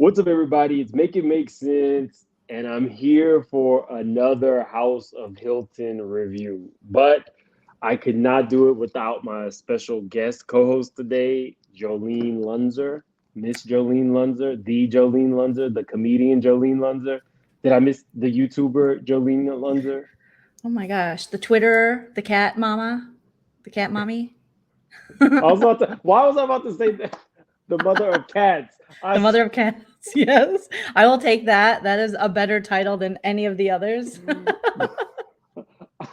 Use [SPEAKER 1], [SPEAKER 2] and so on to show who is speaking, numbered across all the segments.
[SPEAKER 1] What's up, everybody? It's Make It Make Sense, and I'm here for another House of Hilton review. But I could not do it without my special guest co-host today, Jolene Lunzer, Miss Jolene Lunzer, the Jolene Lunzer, the comedian Jolene Lunzer. Did I miss the YouTuber Jolene Lunzer?
[SPEAKER 2] Oh my gosh. The Twitter, the cat mama, the cat mommy,
[SPEAKER 1] I was
[SPEAKER 2] the
[SPEAKER 1] about to. Why was I about to say that? The mother of cats? I
[SPEAKER 2] mother of cats. Yes. I will take that. That is a better title than any of the others.
[SPEAKER 1] I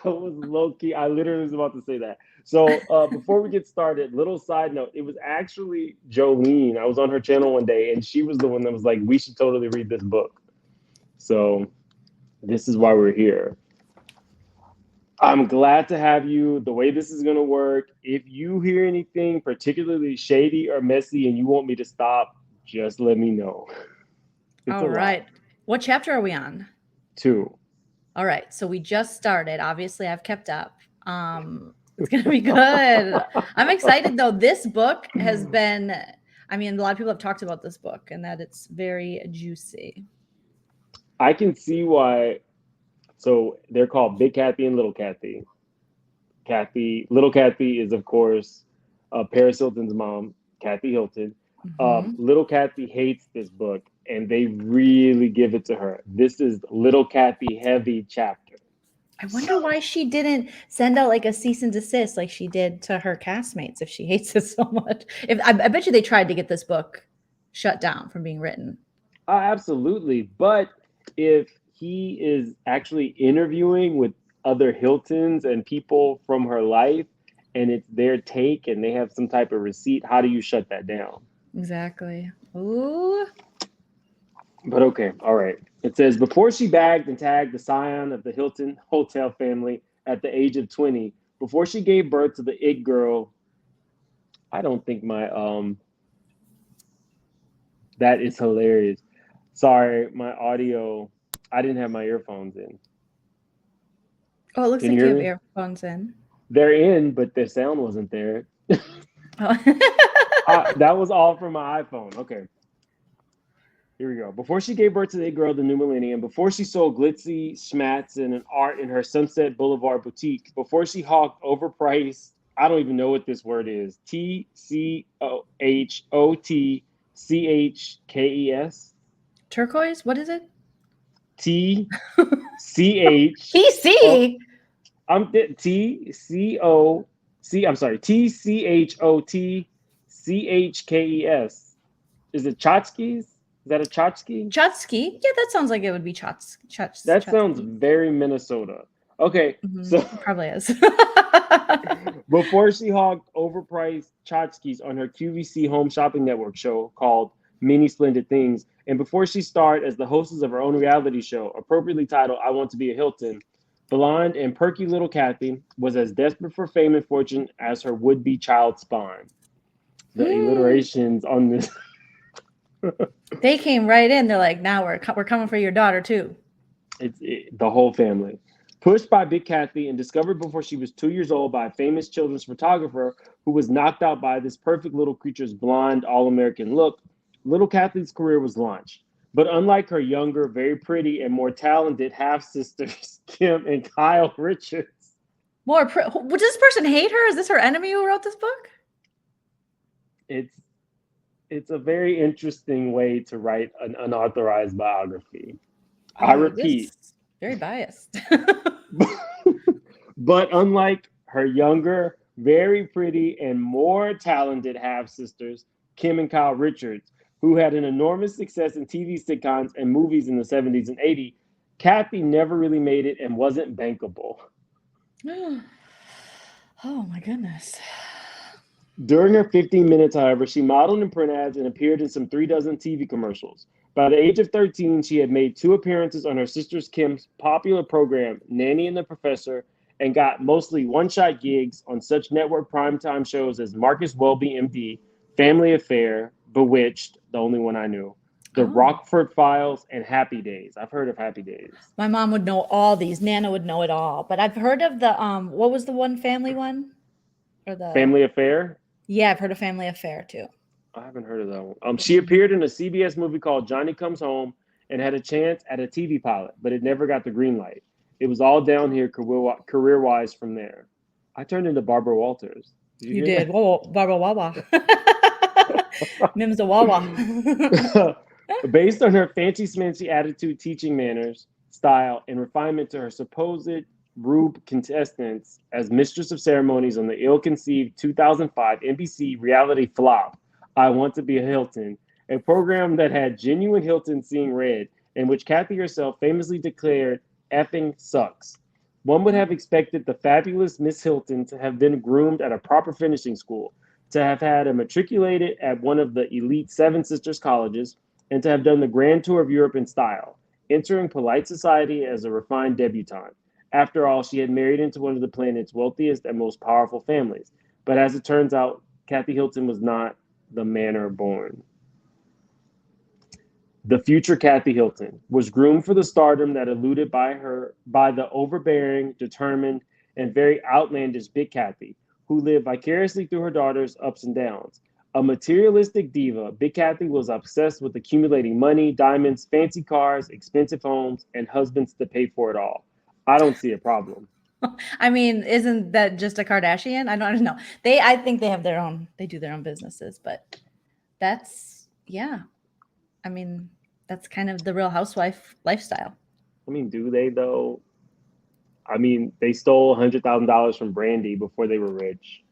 [SPEAKER 1] was low key. I literally was about to say that. So before we get started, little side note: it was actually Jolene. I was on her channel one day, and she was the one that was like, "We should totally read this book." So this is why we're here. I'm glad to have you. The way this is gonna work, if you hear anything particularly shady or messy, and you want me to stop, just let me know. It's a
[SPEAKER 2] All
[SPEAKER 1] lot.
[SPEAKER 2] right. What chapter are we on?
[SPEAKER 1] Two.
[SPEAKER 2] All right. So we just started. Obviously, I've kept up. It's going to be good. I'm excited though. This book has been, I mean, a lot of people have talked about this book and that it's very juicy.
[SPEAKER 1] I can see why. So they're called Big Kathy and Little Kathy. Little Kathy is, of course, Paris Hilton's mom, Kathy Hilton.
[SPEAKER 2] Mhm.
[SPEAKER 1] Little Kathy hates this book, and they really give it to her. This is Little Kathy heavy chapter.
[SPEAKER 2] I wonder why she didn't send out like a cease and desist like she did to her castmates if she hates it so much. If I bet you they tried to get this book shut down from being written.
[SPEAKER 1] Absolutely. But if he is actually interviewing with other Hiltons and people from her life, and it's their take and they have some type of receipt, how do you shut that down?
[SPEAKER 2] Exactly. Ooh.
[SPEAKER 1] But okay, all right. It says before she bagged and tagged the scion of the Hilton hotel family at the age of 20, before she gave birth to the it girl, I don't think my that is hilarious. Sorry, my audio, I didn't have my earphones in.
[SPEAKER 2] Oh, it looks
[SPEAKER 1] Can you
[SPEAKER 2] like you
[SPEAKER 1] hear
[SPEAKER 2] have
[SPEAKER 1] me?
[SPEAKER 2] earphones in.
[SPEAKER 1] They're in, but the sound wasn't there.
[SPEAKER 2] Oh.
[SPEAKER 1] That was all from my iPhone. Okay, here we go. Before she gave birth to the girl, the new millennium, before she sold glitzy schmats and an art in her Sunset Boulevard boutique, before she hawked overpriced, I don't even know what this word is, TCHOTCHKES,
[SPEAKER 2] Turquoise? What is it?
[SPEAKER 1] TCH, oh,
[SPEAKER 2] PC.
[SPEAKER 1] I'm TCO, I'm sorry, TCHOTCHKES. Is it Chotskis? Is that a Chotski?
[SPEAKER 2] Chotsky. Yeah, that sounds like it would be
[SPEAKER 1] That sounds
[SPEAKER 2] Chotsky.
[SPEAKER 1] very Minnesota. Okay, so
[SPEAKER 2] It probably is.
[SPEAKER 1] before she hogged overpriced tchotchkes on her QVC home shopping network show called Many Splendid Things, and before she starred as the hostess of her own reality show, appropriately titled I Want to Be a Hilton, blonde and perky little Kathy was as desperate for fame and fortune as her would be child spawn. The alliterations on this.
[SPEAKER 2] They came right in. They're like, now we're coming for your daughter too.
[SPEAKER 1] The whole family. Pushed by Big Kathy and discovered before she was 2 years old by a famous children's photographer who was knocked out by this perfect little creature's blonde, all American look, little Kathy's career was launched. But unlike her younger, very pretty, and more talented half sisters, Kim and Kyle Richards,
[SPEAKER 2] Does this person hate her? Is this her enemy who wrote this book?
[SPEAKER 1] it's it's a very interesting way to write an unauthorized biography. I
[SPEAKER 2] Oh, it
[SPEAKER 1] repeat,
[SPEAKER 2] is very biased.
[SPEAKER 1] but unlike her younger, very pretty, and more talented half sisters, Kim and Kyle Richards, who had an enormous success in TV sitcoms and movies in the 70s and 80s, Kathy never really made it and wasn't bankable.
[SPEAKER 2] Oh my goodness.
[SPEAKER 1] During her 15 minutes, however, she modeled in print ads and appeared in some 3 dozen TV commercials. By the age of 13, she had made 2 appearances on her sister Kim's popular program, Nanny and the Professor, and got mostly one shot gigs on such network primetime shows as Marcus Welby, MD, Family Affair, Bewitched, the only one I knew, The
[SPEAKER 2] Oh,
[SPEAKER 1] Rockford Files, and Happy Days. I've heard of Happy Days.
[SPEAKER 2] my mom would know all these. Nana would know it all. But I've heard of the what was the one family one? Or the
[SPEAKER 1] Family Affair?
[SPEAKER 2] Yeah, I've heard of Family Affair too.
[SPEAKER 1] I haven't heard of that one. She appeared in a CBS movie called Johnny Comes Home and had a chance at a TV pilot, but it never got the green light. It was all down here career-wise from there. I turned into Barbara Walters. Did
[SPEAKER 2] You
[SPEAKER 1] you hear
[SPEAKER 2] did. Whoa, Barbara Wawa. Mims the Wawa.
[SPEAKER 1] that? Based on her fancy-smancy attitude, teaching manners, style, and refinement to her supposed rhobh contestants as mistress of ceremonies on the ill-conceived 2005 NBC reality flop, I Want to Be a Hilton, a program that had genuine Hilton seeing red, in which Kathy herself famously declared, effing sucks. One would have expected the fabulous Miss Hilton to have been groomed at a proper finishing school, to have had a matriculated at one of the elite Seven Sisters colleges, and to have done the grand tour of Europe in style, entering polite society as a refined debutante. After all, she had married into one of the planet's wealthiest and most powerful families. But as it turns out, Kathy Hilton was not the manner born. The future Kathy Hilton was groomed for the stardom that eluded by the overbearing, determined, and very outlandish Big Kathy, who lived vicariously through her daughter's ups and downs. A materialistic diva, Big Kathy was obsessed with accumulating money, diamonds, fancy cars, expensive homes, and husbands to pay for it all. I don't see a problem.
[SPEAKER 2] I mean, isn't that just a Kardashian? I don't know. I think they have their own, they do their own businesses, but yeah. I mean, that's kind of the Real Housewife lifestyle.
[SPEAKER 1] I mean, do they though? I mean, they stole $100,000 from Brandy before they were rich.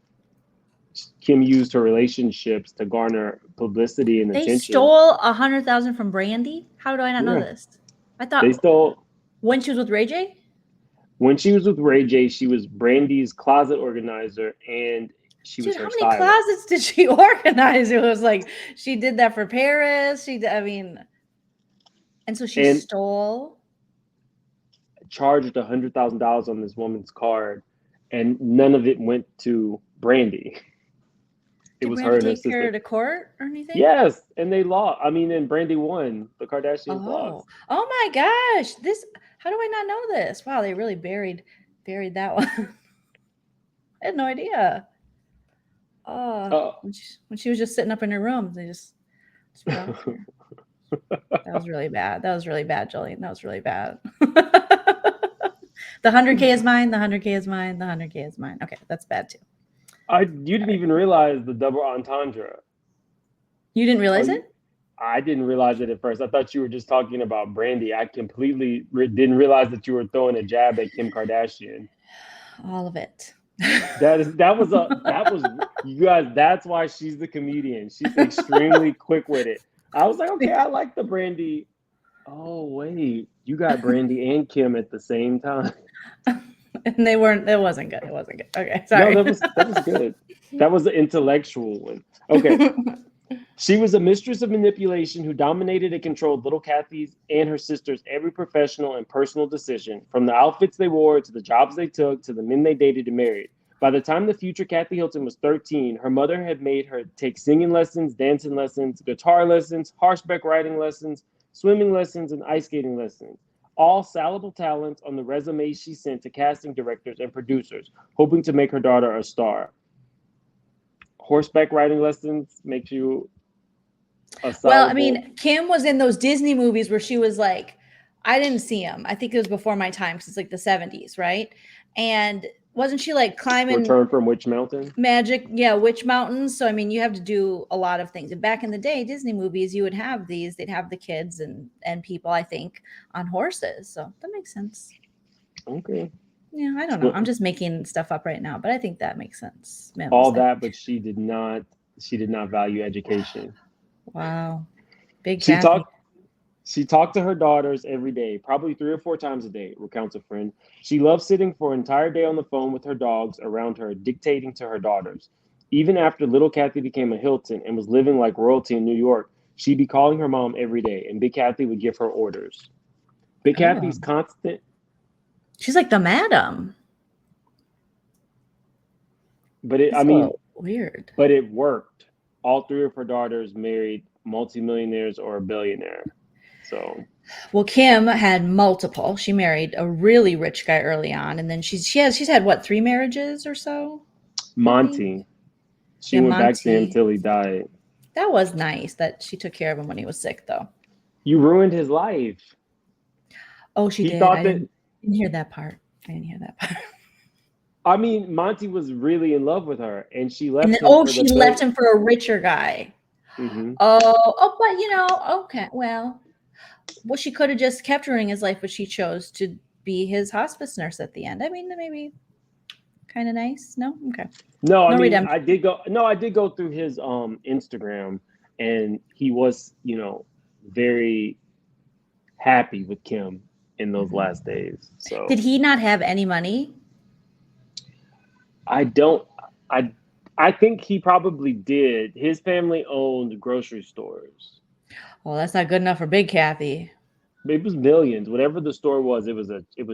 [SPEAKER 1] Kim used her relationships to garner publicity and attention.
[SPEAKER 2] They stole $100,000 from Brandy? How do I not know this? I thought
[SPEAKER 1] they stole
[SPEAKER 2] when she was with Ray J?
[SPEAKER 1] When she was with Ray J, she was Brandy's closet organizer, and she was her stylist.
[SPEAKER 2] How many closets did she organize? It was like she did that for Paris. And so she stole.
[SPEAKER 1] Charged $100,000 on this woman's card, and none of it went to Brandy. It was her and her sister.
[SPEAKER 2] Take her to court or anything?
[SPEAKER 1] Yes, and they lost. I mean, and Brandy won. The Kardashians lost.
[SPEAKER 2] Oh my gosh! How do I not know this? Wow, they really buried that one. I had no idea. When she was just sitting up in her room, they just that was really bad. That was really bad, Jolene. That was really bad. The 100K is mine. The 100K is mine. The 100K is mine. Okay, that's bad too.
[SPEAKER 1] You didn't even realize the double entendre.
[SPEAKER 2] You didn't realize it?
[SPEAKER 1] I didn't realize it at first. I thought you were just talking about Brandy. I completely didn't realize that you were throwing a jab at Kim Kardashian.
[SPEAKER 2] All of it.
[SPEAKER 1] That was you guys. That's why she's the comedian. She's extremely quick with it. I was like, okay, I like the Brandy. Oh wait, you got Brandy and Kim at the same time.
[SPEAKER 2] And they weren't. It wasn't good. It wasn't good. Okay, sorry.
[SPEAKER 1] No, that was good. That was the intellectual one. Okay. She was a mistress of manipulation who dominated and controlled little Kathy's and her sister's every professional and personal decision, from the outfits they wore to the jobs they took to the men they dated and married. By the time the future Kathy Hilton was 13, her mother had made her take singing lessons, dancing lessons, guitar lessons, horseback riding lessons, swimming lessons, and ice skating lessons. All salable talents on the resume she sent to casting directors and producers, hoping to make her daughter a star. Horseback riding lessons makes you a salable...
[SPEAKER 2] Well, I mean, Kim was in those Disney movies where she was like, I didn't see them. I think it was before my time because it's like the 70s, right? And wasn't she like climbing
[SPEAKER 1] Return from Witch Mountain?
[SPEAKER 2] Witch Mountains. So I mean, you have to do a lot of things. And back in the day, Disney movies, you would have they'd have the kids and people, I think, on horses. So that makes sense.
[SPEAKER 1] Okay.
[SPEAKER 2] Yeah, I don't know. I'm just making stuff up right now, but I think that makes sense.
[SPEAKER 1] But she did not value education.
[SPEAKER 2] Wow. Big Kathy.
[SPEAKER 1] She talked to her daughters every day, probably 3 or 4 times a day, recounts a friend. She loved sitting for an entire day on the phone with her dogs around her, dictating to her daughters. Even after little Kathy became a Hilton and was living like royalty in New York, she'd be calling her mom every day, and Big Kathy would give her orders. Big Kathy's constant...
[SPEAKER 2] She's like the madam.
[SPEAKER 1] But
[SPEAKER 2] weird.
[SPEAKER 1] But it worked. All 3 of her daughters married multimillionaires or a billionaire. So,
[SPEAKER 2] well, Kim had multiple. She married a really rich guy early on, and then she's had what, 3 marriages or so?
[SPEAKER 1] Monty. She went back to him till he died.
[SPEAKER 2] That was nice that she took care of him when he was sick, though.
[SPEAKER 1] You ruined his life.
[SPEAKER 2] Oh, she
[SPEAKER 1] He
[SPEAKER 2] did.
[SPEAKER 1] thought
[SPEAKER 2] I
[SPEAKER 1] that.
[SPEAKER 2] didn't hear that part. I didn't hear that part.
[SPEAKER 1] I mean, Monty was really in love with her, and she
[SPEAKER 2] And
[SPEAKER 1] left
[SPEAKER 2] then,
[SPEAKER 1] him for
[SPEAKER 2] she
[SPEAKER 1] the
[SPEAKER 2] left
[SPEAKER 1] bill.
[SPEAKER 2] him for a richer guy.
[SPEAKER 1] Hmm.
[SPEAKER 2] But okay, well, she could have just kept ruining his life, but she chose to be his hospice nurse at the end. I mean, maybe kind of nice. No, okay,
[SPEAKER 1] No, I
[SPEAKER 2] no
[SPEAKER 1] mean,
[SPEAKER 2] redemption.
[SPEAKER 1] I did go through his Instagram, and he was, very happy with Kim in those
[SPEAKER 2] Mhm.
[SPEAKER 1] last days.
[SPEAKER 2] Did
[SPEAKER 1] So
[SPEAKER 2] he not have any money?
[SPEAKER 1] I don't. I I think he probably did. His family owned grocery stores.
[SPEAKER 2] Well, that's not good enough for Big Kathy.
[SPEAKER 1] It was millions. Whatever the store was, it was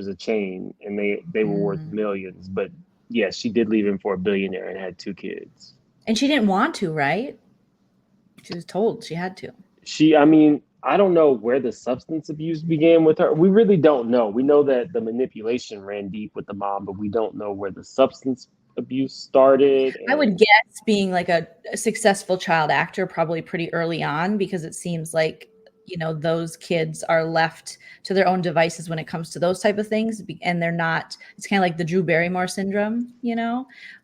[SPEAKER 1] a chain, and they were worth
[SPEAKER 2] Mm.
[SPEAKER 1] millions. But yes, she did leave him for a billionaire and had two kids.
[SPEAKER 2] And she didn't want to, right? She was told she had to.
[SPEAKER 1] I mean, I don't know where the substance abuse began with her. We really don't know. We know that the manipulation ran deep with the mom, but we don't know where the substance abuse started.
[SPEAKER 2] I would
[SPEAKER 1] And
[SPEAKER 2] guess being like a successful child actor probably pretty early on, because it seems like those kids are left to their own devices when it comes to those type of things, and they're not. It's kind of like the Drew Barrymore syndrome,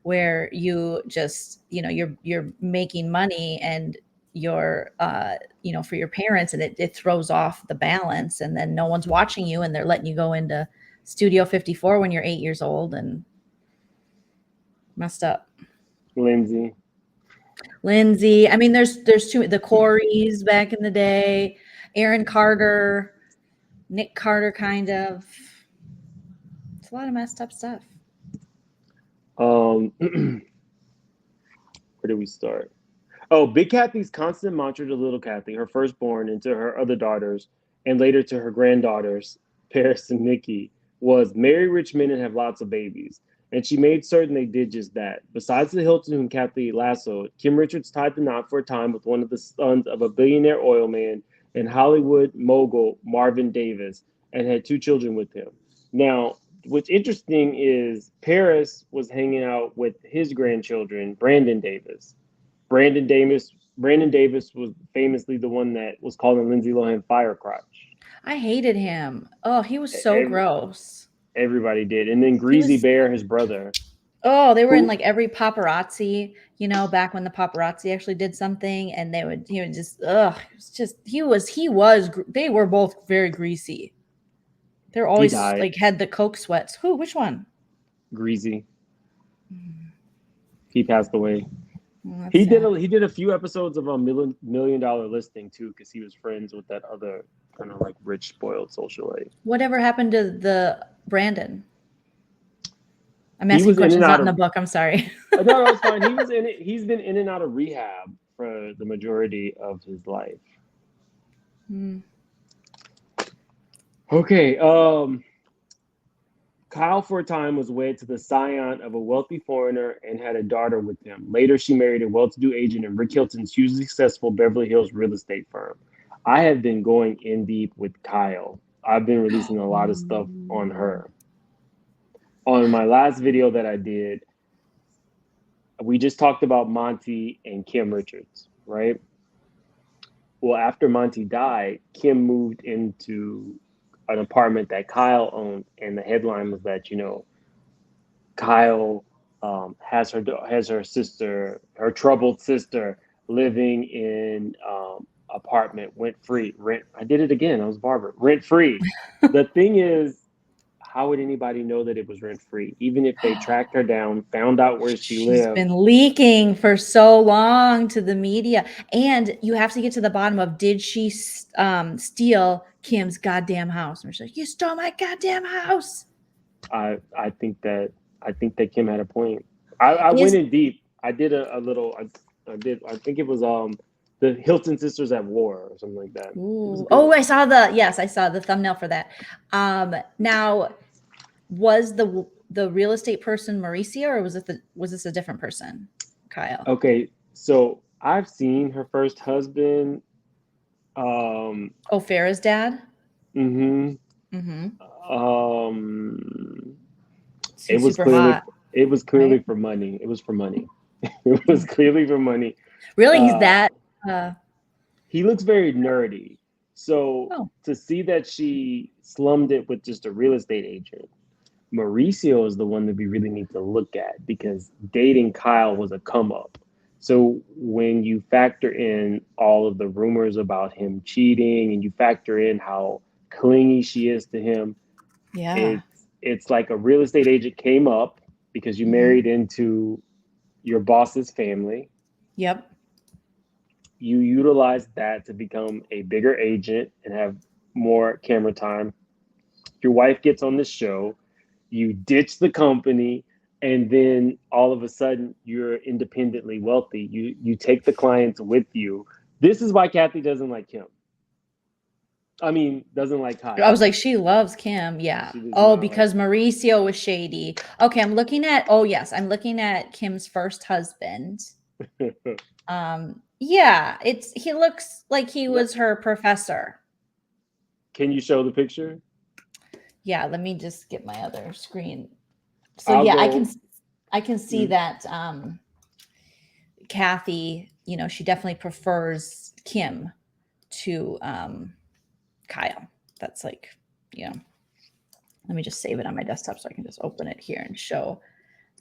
[SPEAKER 2] where you just you're making money and you're for your parents, and it throws off the balance, and then no one's watching you, and they're letting you go into Studio 54 when you're 8 years old, and messed up.
[SPEAKER 1] Lindsay,
[SPEAKER 2] I mean, there's the Coreys back in the day, Aaron Carter, Nick Carter, kind of. It's a lot of messed up stuff.
[SPEAKER 1] where do we start? Oh, Big Kathy's constant mantra to little Kathy, her firstborn, and to her other daughters, and later to her granddaughters, Paris and Nikki, was marry rich men and have lots of babies. And she made certain they did just that. Besides the Hilton whom Kathy lassoed, Kim Richards tied the knot for a time with one of the sons of a billionaire oil man and Hollywood mogul Marvin Davis, and had two children with him. Now, what's interesting is Paris was hanging out with his grandchildren, Brandon Davis. Brandon Davis was famously the one that was calling Lindsay Lohan fire crotch.
[SPEAKER 2] I hated him. Oh, he was so
[SPEAKER 1] Every,
[SPEAKER 2] gross.
[SPEAKER 1] everybody did. And then
[SPEAKER 2] He
[SPEAKER 1] Greasy
[SPEAKER 2] was.
[SPEAKER 1] Bear, his brother,
[SPEAKER 2] Oh, they were in
[SPEAKER 1] who
[SPEAKER 2] like every paparazzi. Back when the paparazzi actually did something, and he would just. Ugh. It was just. He was. They were both very greasy. They were
[SPEAKER 1] he
[SPEAKER 2] always
[SPEAKER 1] died.
[SPEAKER 2] like had the coke sweats. Who? Which one?
[SPEAKER 1] Greasy. He passed away.
[SPEAKER 2] That's
[SPEAKER 1] He did
[SPEAKER 2] sad.
[SPEAKER 1] he did a few episodes of a million dollar listing too, because he was friends with that other kind of like rich spoiled socialite.
[SPEAKER 2] Whatever happened to the Brandon? I'm
[SPEAKER 1] He
[SPEAKER 2] asking
[SPEAKER 1] was in and
[SPEAKER 2] questions
[SPEAKER 1] out
[SPEAKER 2] not in the
[SPEAKER 1] of
[SPEAKER 2] book. I'm sorry.
[SPEAKER 1] no, it's fine. He was in it. He's been in and out of rehab for the majority of his life.
[SPEAKER 2] Hmm.
[SPEAKER 1] Okay. Kyle, for a time, was wed to the scion of a wealthy foreigner and had a daughter with him. Later, she married a well-to-do agent in Rick Hilton's hugely successful Beverly Hills real estate firm. I have been going in deep with Kyle. I've been releasing a lot of stuff on her. On my last video that I did, we just talked about Monty and Kim Richards, right? Well, after Monty died, Kim moved into an apartment that Kyle owned, and the headline was that Kyle has her sister, her troubled sister, living in apartment rent. I did it again. I was Barbara. Rent free. The thing is, how would anybody know that it was rent free? Even if they tracked her down, found out where she
[SPEAKER 2] She's
[SPEAKER 1] lived.
[SPEAKER 2] been leaking for so long to the media, and you have to get to the bottom of, did she steal Kim's goddamn house? And she's like, you stole my goddamn house.
[SPEAKER 1] I think that Kim had a point. I went in deep. I did a little. I think it was the Hilton Sisters at War or something like that.
[SPEAKER 2] Oh, I saw the thumbnail for that. Now, was the real estate person Mauricia, or was this a different person, Kyle?
[SPEAKER 1] Okay, so I've seen her first husband.
[SPEAKER 2] Farrah's dad.
[SPEAKER 1] Mm-hmm. It was
[SPEAKER 2] Super
[SPEAKER 1] clearly
[SPEAKER 2] hot.
[SPEAKER 1] It was clearly
[SPEAKER 2] Right?
[SPEAKER 1] for money. It was for money. It was clearly for money.
[SPEAKER 2] Really, he's that Uh,
[SPEAKER 1] He looks very nerdy. So
[SPEAKER 2] oh,
[SPEAKER 1] to see that she slummed it with just a real estate agent, Mauricio is the one that we really need to look at because dating Kyle was a come up. So when you factor in all of the rumors about him cheating and you factor in how clingy she is to him,
[SPEAKER 2] yeah.
[SPEAKER 1] it's like a real estate agent came up because you
[SPEAKER 2] Hmm.
[SPEAKER 1] married into your boss's family.
[SPEAKER 2] Yep.
[SPEAKER 1] You utilize that to become a bigger agent and have more camera time. Your wife gets on the show, you ditch the company, and then all of a sudden you're independently wealthy. You take the clients with you. This is why Kathy doesn't like him. I mean, doesn't like
[SPEAKER 2] I
[SPEAKER 1] Kyle.
[SPEAKER 2] was like, she loves Kim. Yeah.
[SPEAKER 1] She does
[SPEAKER 2] Oh,
[SPEAKER 1] not like
[SPEAKER 2] because Mauricio was shady. Okay, I'm looking at. Oh, yes, I'm looking at Kim's first husband.
[SPEAKER 1] him.
[SPEAKER 2] Yeah, it's he looks like he
[SPEAKER 1] Let-
[SPEAKER 2] was her professor.
[SPEAKER 1] Can you show the picture?
[SPEAKER 2] Yeah, let me just get my other screen. So
[SPEAKER 1] I'll
[SPEAKER 2] yeah,
[SPEAKER 1] go.
[SPEAKER 2] I can see
[SPEAKER 1] Mm.
[SPEAKER 2] that Kathy, she definitely prefers Kim to Kyle. That's like, you know, let me just save it on my desktop so I can just open it here and show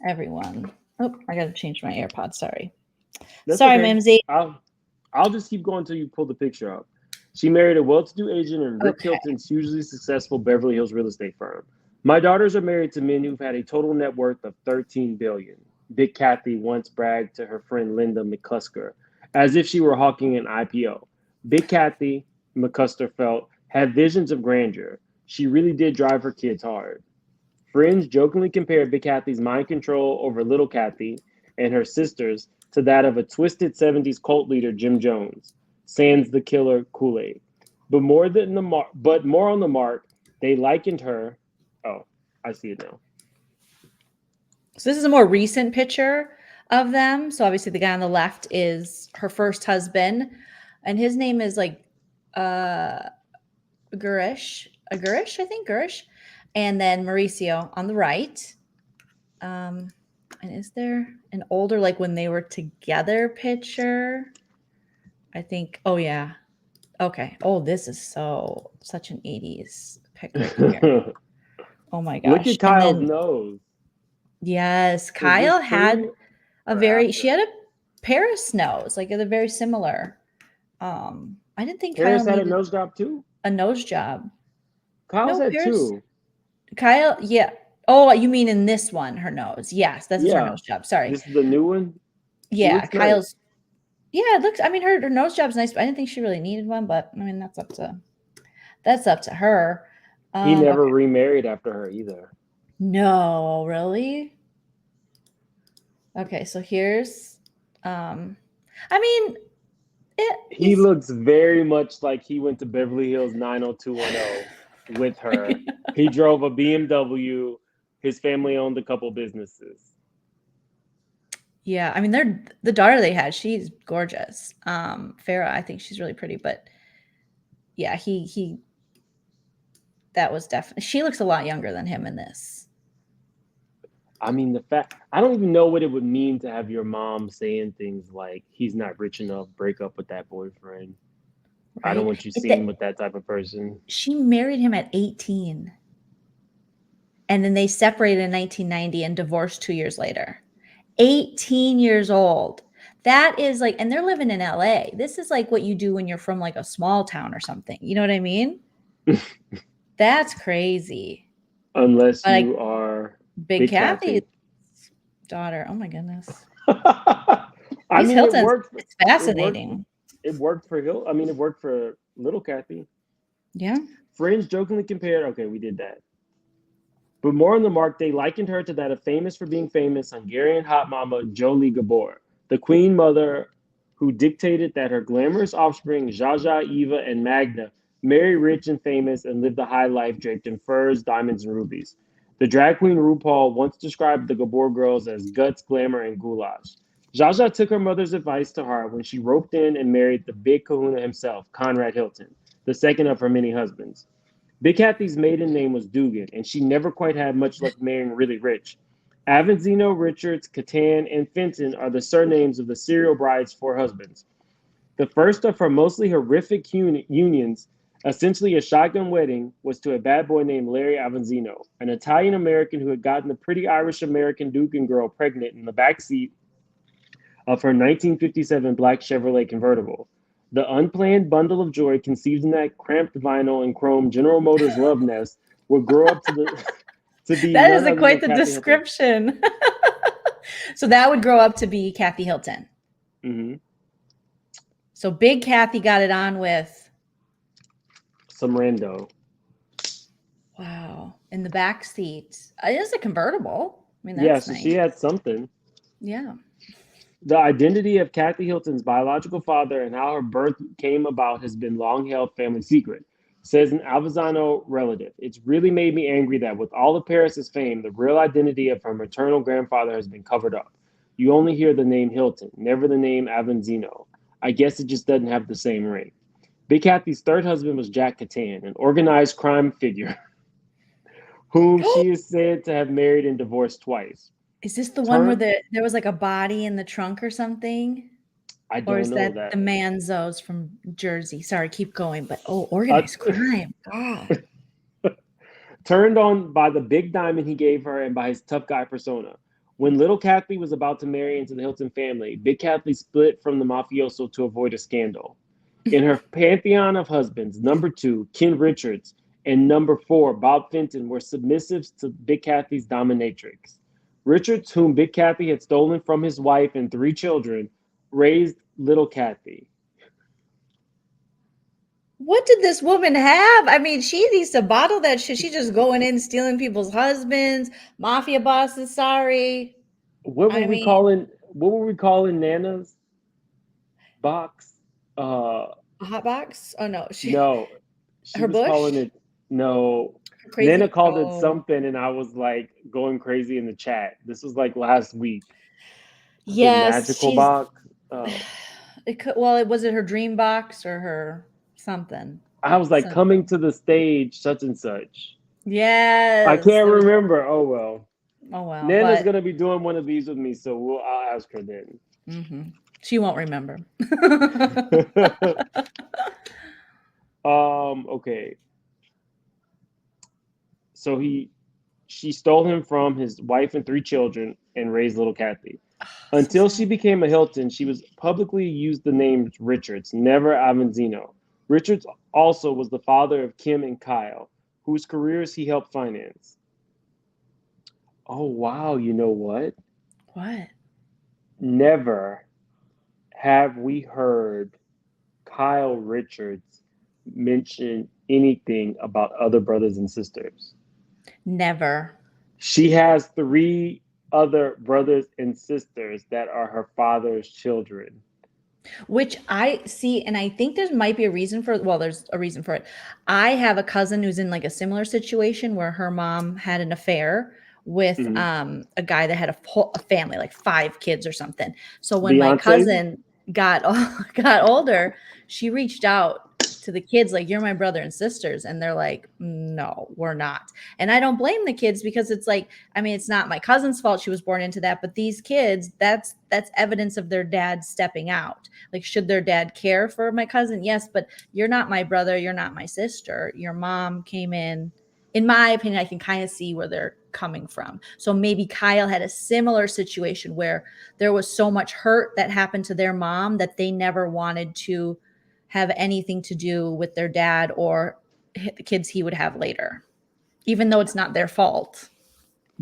[SPEAKER 2] everyone. Oh, I got to change my AirPods. Sorry.
[SPEAKER 1] That's
[SPEAKER 2] Sorry,
[SPEAKER 1] okay.
[SPEAKER 2] Mimsy.
[SPEAKER 1] I'll just keep going until you pull the picture up. She married a well-to-do agent in Rick
[SPEAKER 2] Okay.
[SPEAKER 1] Hilton's hugely successful Beverly Hills real estate firm. My daughters are married to men who've had a total net worth of 13 billion. Big Kathy once bragged to her friend Linda McCusker, as if she were hawking an IPO. Big Kathy, McCusker felt, had visions of grandeur. She really did drive her kids hard. Friends jokingly compared Big Kathy's mind control over Little Kathy and her sisters to that of a twisted 70s cult leader Jim Jones, sans the killer Kool-Aid. But more on the mark, they likened her. Oh, I see it now.
[SPEAKER 2] So this is a more recent picture of them. So obviously the guy on the left is her first husband, and his name is like uh Gurish, I think Gurish, and then Mauricio on the right. Um, and is there an older, like when they were together picture? I think. Oh yeah. Okay. Oh, this is such an '80s pic right here. Oh my
[SPEAKER 1] Look
[SPEAKER 2] gosh.
[SPEAKER 1] at
[SPEAKER 2] And
[SPEAKER 1] Kyle's
[SPEAKER 2] then
[SPEAKER 1] nose.
[SPEAKER 2] yes,
[SPEAKER 1] Is this
[SPEAKER 2] Kyle had
[SPEAKER 1] pre or
[SPEAKER 2] she
[SPEAKER 1] after?
[SPEAKER 2] had a Paris nose, like they're very similar. I didn't think Kyle
[SPEAKER 1] Paris had a
[SPEAKER 2] needed
[SPEAKER 1] nose job too?
[SPEAKER 2] a nose job.
[SPEAKER 1] Kyle's
[SPEAKER 2] No,
[SPEAKER 1] had
[SPEAKER 2] Paris.
[SPEAKER 1] two.
[SPEAKER 2] Kyle, yeah. Oh, you mean in this one, her nose? Yes, this is her
[SPEAKER 1] Yeah.
[SPEAKER 2] nose job. Sorry.
[SPEAKER 1] This is the new one. She
[SPEAKER 2] Yeah,
[SPEAKER 1] looks good.
[SPEAKER 2] Kyle's. Yeah, it looks. I mean, her nose job's nice, but I didn't think she really needed one. But I mean, that's up to her.
[SPEAKER 1] He never
[SPEAKER 2] Okay.
[SPEAKER 1] remarried after her either.
[SPEAKER 2] No, really. Okay, so here's. Um, I mean,
[SPEAKER 1] He
[SPEAKER 2] he's.
[SPEAKER 1] looks very much like he went to Beverly Hills 90210 with her. He drove a BMW. His family owned a couple businesses.
[SPEAKER 2] Yeah, I mean, they're the daughter they had. She's gorgeous. Farah, I think she's really pretty, but yeah, he that was definitely. She looks a lot younger than him in this.
[SPEAKER 1] I mean, the fact, I don't even know what it would mean to have your mom saying things like, he's not rich enough, break up with that boyfriend. I don't
[SPEAKER 2] Right?
[SPEAKER 1] want you
[SPEAKER 2] It,
[SPEAKER 1] seen with that type of person.
[SPEAKER 2] she married him at 18, and then they separated in 1990 and divorced 2 years later. 18 years old. That is like, and they're living in LA. This is like what you do when you're from like a small town or something. You know what I mean? That's crazy.
[SPEAKER 1] Unless
[SPEAKER 2] But like
[SPEAKER 1] you are
[SPEAKER 2] Big
[SPEAKER 1] Big
[SPEAKER 2] Kathy's
[SPEAKER 1] Kathy.
[SPEAKER 2] daughter. Oh my goodness.
[SPEAKER 1] I
[SPEAKER 2] These
[SPEAKER 1] mean, it
[SPEAKER 2] Hiltons,
[SPEAKER 1] worked.
[SPEAKER 2] it's
[SPEAKER 1] It worked.
[SPEAKER 2] fascinating.
[SPEAKER 1] It worked for Hill. I mean, it worked for little Kathy.
[SPEAKER 2] Yeah.
[SPEAKER 1] Friends jokingly compared. Okay, we did that. But more on the mark, they likened her to that of famous for being famous Hungarian hot mama Jolie Gabor, the queen mother who dictated that her glamorous offspring Jaja, Eva, and Magna marry rich and famous and live the high life draped in furs, diamonds, and rubies. The drag queen RuPaul once described the Gabor girls as guts, glamour, and goulash. Jaja took her mother's advice to heart when she roped in and married the big kahuna himself, Conrad Hilton, the second of her many husbands. Big Kathy's maiden name was Dugan, and she never quite had much luck marrying really rich. Avanzino, Richards, Catan, and Fenton are the surnames of the serial bride's four husbands. The first of her mostly horrific unions, essentially a shotgun wedding, was to a bad boy named Larry Avanzino, an Italian American who had gotten the pretty Irish American Dugan girl pregnant in the back seat of her 1957 black Chevrolet convertible. The unplanned bundle of joy conceived in that cramped vinyl and chrome General Motors love nest would grow up to be
[SPEAKER 2] That
[SPEAKER 1] none
[SPEAKER 2] isn't
[SPEAKER 1] other than
[SPEAKER 2] quite the
[SPEAKER 1] Kathy Hilton.
[SPEAKER 2] description. So that would grow up to be Kathy Hilton.
[SPEAKER 1] Mm-hmm.
[SPEAKER 2] So Big Kathy got it on with
[SPEAKER 1] some rando.
[SPEAKER 2] Wow. In the back seat. It is a convertible. I mean, that's
[SPEAKER 1] yeah, so
[SPEAKER 2] nice.
[SPEAKER 1] she had something.
[SPEAKER 2] Yeah.
[SPEAKER 1] The identity of Kathy Hilton's biological father and how her birth came about has been long-held family secret, says an Alvazano relative. It's really made me angry that with all of Paris's fame, the real identity of her maternal grandfather has been covered up. You only hear the name Hilton, never the name Avanzino. I guess it just doesn't have the same ring. Big Kathy's third husband was Jack Catan, an organized crime figure, whom she is said to have married and divorced twice.
[SPEAKER 2] Is this the one where there was like a body in the trunk or something?
[SPEAKER 1] I
[SPEAKER 2] Or
[SPEAKER 1] don't
[SPEAKER 2] is
[SPEAKER 1] know
[SPEAKER 2] that
[SPEAKER 1] that.
[SPEAKER 2] the Manzos from Jersey? Sorry, keep going. But organized crime. God.
[SPEAKER 1] Turned on by the big diamond he gave her and by his tough guy persona. When little Kathy was about to marry into the Hilton family, Big Kathy split from the mafioso to avoid a scandal. In her pantheon of husbands, number 2, Ken Richards, and number 4, Bob Fenton, were submissives to Big Kathy's dominatrix. Richards, whom Big Kathy had stolen from his wife and 3 children, raised little Kathy.
[SPEAKER 2] What did this woman have? I mean, she needs to bottle that shit. She's just going in, stealing people's husbands, mafia bosses. Sorry.
[SPEAKER 1] What were we calling Nana's box?
[SPEAKER 2] A hot box? Oh no,
[SPEAKER 1] No, she
[SPEAKER 2] her
[SPEAKER 1] was calling
[SPEAKER 2] bush.
[SPEAKER 1] it no.
[SPEAKER 2] Crazy.
[SPEAKER 1] Nana called it something, and I was like going crazy in the chat. This was like last week.
[SPEAKER 2] Yes,
[SPEAKER 1] magical
[SPEAKER 2] she's.
[SPEAKER 1] box.
[SPEAKER 2] It could. Well, was it her dream box or her something?
[SPEAKER 1] I was like coming to the stage, such and such.
[SPEAKER 2] Yes.
[SPEAKER 1] I can't remember. Oh well.
[SPEAKER 2] Oh well.
[SPEAKER 1] Nana's gonna be doing one of these with me, so I'll ask her then.
[SPEAKER 2] Mm-hmm. She won't remember.
[SPEAKER 1] Okay. So she stole him from his wife and 3 children and raised little Kathy. Until she became a Hilton, she was publicly used the name Richards, never Avanzino. Richards also was the father of Kim and Kyle, whose careers he helped finance. Oh, wow. You know what?
[SPEAKER 2] What?
[SPEAKER 1] Never have we heard Kyle Richards mention anything about other brothers and sisters.
[SPEAKER 2] Never.
[SPEAKER 1] She has 3 other brothers and sisters that are her father's children.
[SPEAKER 2] Which I see, and I think there might be a reason for it. Well, there's a reason for it. I have a cousin who's in like a similar situation where her mom had an affair with a guy that had a family, like 5 kids or something. So when my cousin got older, she reached out to the kids like, you're my brother and sisters, and they're like, no, we're not. And I don't blame the kids, because it's like, I mean, it's not my cousin's fault she was born into that, but these kids, that's evidence of their dad stepping out. Like, should their dad care for my cousin? Yes, but you're not my brother, you're not my sister. Your mom came in my opinion. I can kind of see where they're coming from. So maybe Kyle had a similar situation where there was so much hurt that happened to their mom that they never wanted to have anything to do with their dad or the kids he would have later, even though it's not their fault.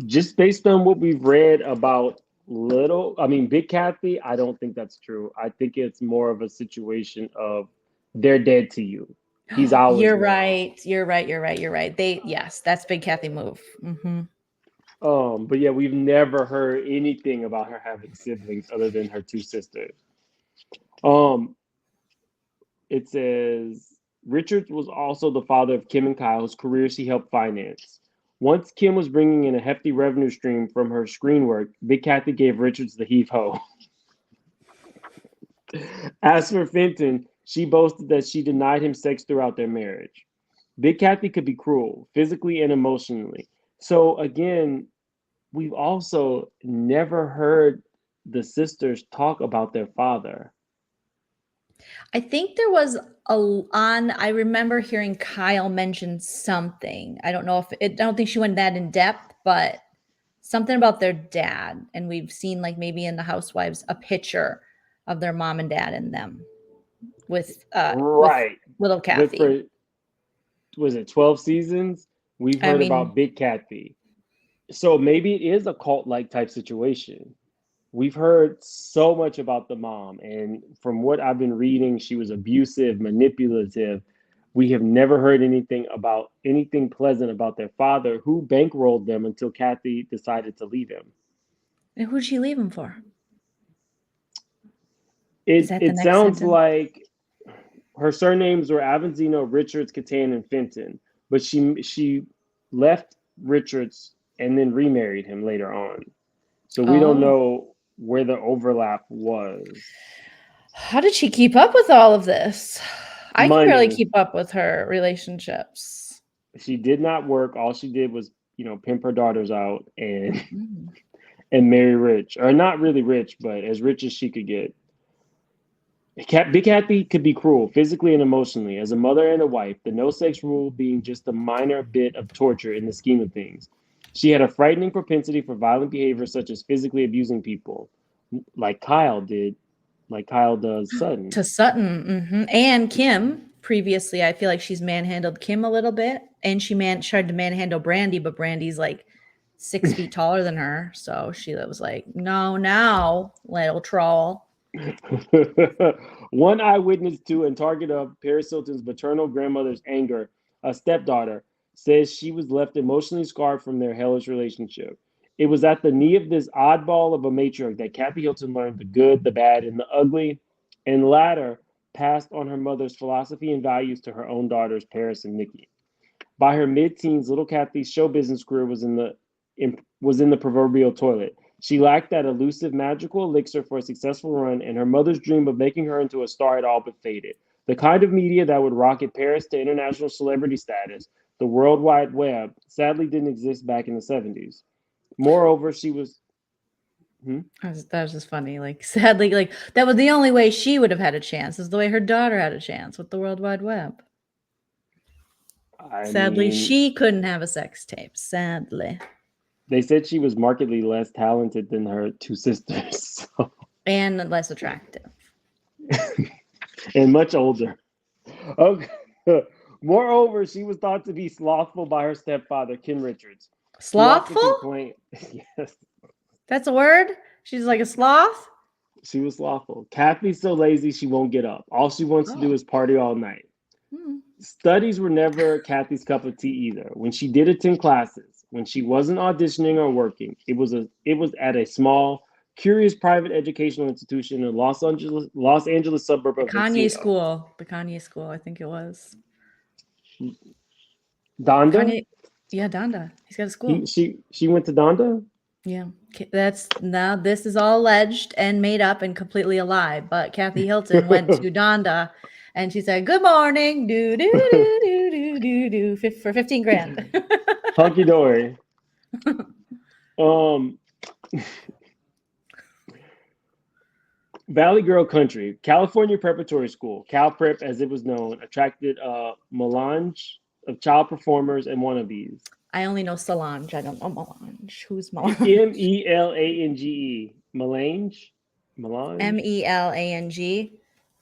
[SPEAKER 1] Just based on what we've read about Big Kathy, I don't think that's true. I think it's more of a situation of they're dead to you. He's ours.
[SPEAKER 2] You're right. Yes, that's Big Kathy move. Mm-hmm.
[SPEAKER 1] But yeah, we've never heard anything about her having siblings other than her 2 sisters. It says Richards was also the father of Kim and Kyle, whose careers he helped finance. Once Kim was bringing in a hefty revenue stream from her screen work, Big Kathy gave Richards the heave-ho. As for Fenton, she boasted that she denied him sex throughout their marriage. Big Kathy could be cruel, physically and emotionally. So again, we've also never heard the sisters talk about their father.
[SPEAKER 2] I think there was I remember hearing Kyle mention something. I don't know if I don't think she went that in depth, but something about their dad. And we've seen like maybe in the Housewives a picture of their mom and dad in them with
[SPEAKER 1] Right.
[SPEAKER 2] little
[SPEAKER 1] But
[SPEAKER 2] Kathy.
[SPEAKER 1] for, was it 12 seasons? We've
[SPEAKER 2] I
[SPEAKER 1] heard
[SPEAKER 2] mean,
[SPEAKER 1] about Big Kathy. So maybe it is a cult-like type situation. We've heard so much about the mom, and from what I've been reading, she was abusive, manipulative. We have never heard anything pleasant about their father, who bankrolled them until Kathy decided to leave him.
[SPEAKER 2] and who'd she leave him for? Is
[SPEAKER 1] It
[SPEAKER 2] that the
[SPEAKER 1] it
[SPEAKER 2] next
[SPEAKER 1] sounds
[SPEAKER 2] sentence?
[SPEAKER 1] like her surnames were Avanzino, Richards, Catan, and Fenton, but she left Richards and then remarried him later on. So we don't
[SPEAKER 2] Oh,
[SPEAKER 1] know where the overlap was.
[SPEAKER 2] how did she keep up with all of this? I can barely
[SPEAKER 1] Money.
[SPEAKER 2] keep up with her relationships.
[SPEAKER 1] She did not work. All she did was, pimp her daughters out and
[SPEAKER 2] Mm.
[SPEAKER 1] and marry rich, or not really rich, but as rich as she could get. Big Kathy could be cruel, physically and emotionally, as a mother and a wife, the no sex rule being just a minor bit of torture in the scheme of things. She had a frightening propensity for violent behavior, such as physically abusing people, like Kyle did, like Kyle does Sutton.
[SPEAKER 2] To Sutton, and Kim. Previously, I feel like she's manhandled Kim a little bit, and she tried to manhandle Brandy, but Brandy's like 6 feet taller than her, so she was like, "No, now, little troll."
[SPEAKER 1] One eyewitness to and target of Paris Hilton's maternal grandmother's anger, a stepdaughter, says she was left emotionally scarred from their hellish relationship. It was at the knee of this oddball of a matriarch that Kathy Hilton learned the good, the bad, and the ugly, and latter passed on her mother's philosophy and values to her own daughters, Paris and Nikki. By her mid-teens, little Kathy's show business career was in the proverbial toilet. She lacked that elusive magical elixir for a successful run, and her mother's dream of making her into a star had all but faded. The kind of media that would rocket Paris to international celebrity status, the World Wide Web, sadly didn't exist back in the 70s. Moreover, she was. Hmm?
[SPEAKER 2] That was just funny. Like, sadly, like that was the only way she would have had a chance, is the way her daughter had a chance with the World Wide Web.
[SPEAKER 1] I
[SPEAKER 2] Sadly,
[SPEAKER 1] mean,
[SPEAKER 2] she couldn't have a sex tape. Sadly,
[SPEAKER 1] they said she was markedly less talented than her two sisters,
[SPEAKER 2] and less attractive.
[SPEAKER 1] and much older. Okay. Moreover, she was thought to be slothful by her stepfather, Ken Richards, who often
[SPEAKER 2] Slothful?
[SPEAKER 1] complained. Yes,
[SPEAKER 2] That's a word? She's like a sloth?
[SPEAKER 1] she was slothful. Kathy's so lazy she won't get up. All she wants to do
[SPEAKER 2] Oh.
[SPEAKER 1] is party all night.
[SPEAKER 2] Hmm.
[SPEAKER 1] Studies were never Kathy's cup of tea either. When she did attend classes, when she wasn't auditioning or working, it was at a small, curious private educational institution in Los Angeles suburb
[SPEAKER 2] The
[SPEAKER 1] of
[SPEAKER 2] Kanye
[SPEAKER 1] Encino.
[SPEAKER 2] school. The Kanye school, I think it was.
[SPEAKER 1] Donda.
[SPEAKER 2] Kanye, yeah, Donda. He's got a
[SPEAKER 1] He
[SPEAKER 2] school.
[SPEAKER 1] she went to Donda.
[SPEAKER 2] Yeah. That's now this is all alleged and made up and completely a lie. But Kathy Hilton went to Donda and she said, "Good morning, do do do do do do do," for 15 grand.
[SPEAKER 1] Hunky dory. Um, Valley Girl Country, California Preparatory School, Cal Prep as it was known, attracted a melange of child performers and wannabes.
[SPEAKER 2] I only know Solange. I don't know Melange. Who's Melange?
[SPEAKER 1] Melange, Melange, Melange.
[SPEAKER 2] Melange.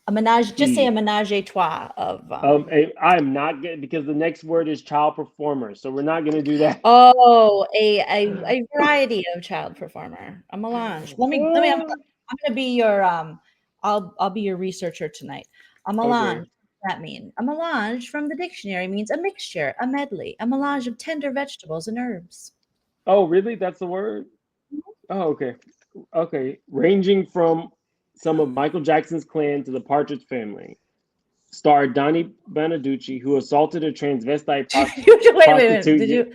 [SPEAKER 2] A menage. Just say a
[SPEAKER 1] E.
[SPEAKER 2] menage a trois of
[SPEAKER 1] I'm not getting because the next word is child performer, so we're not going to do that.
[SPEAKER 2] Oh, a variety of child performer, a melange. Let me. I'm gonna be your I'll be your researcher tonight. A melange.
[SPEAKER 1] Okay.
[SPEAKER 2] What does that mean? A melange from the dictionary means a mixture, a medley, a melange of tender vegetables and herbs.
[SPEAKER 1] Oh, really? That's the word? Oh, okay. Okay. Ranging from some of Michael Jackson's clan to the Partridge Family. Starred Donnie Bonaducci, who assaulted a transvestite
[SPEAKER 2] Wait. Did
[SPEAKER 1] prostitute,
[SPEAKER 2] you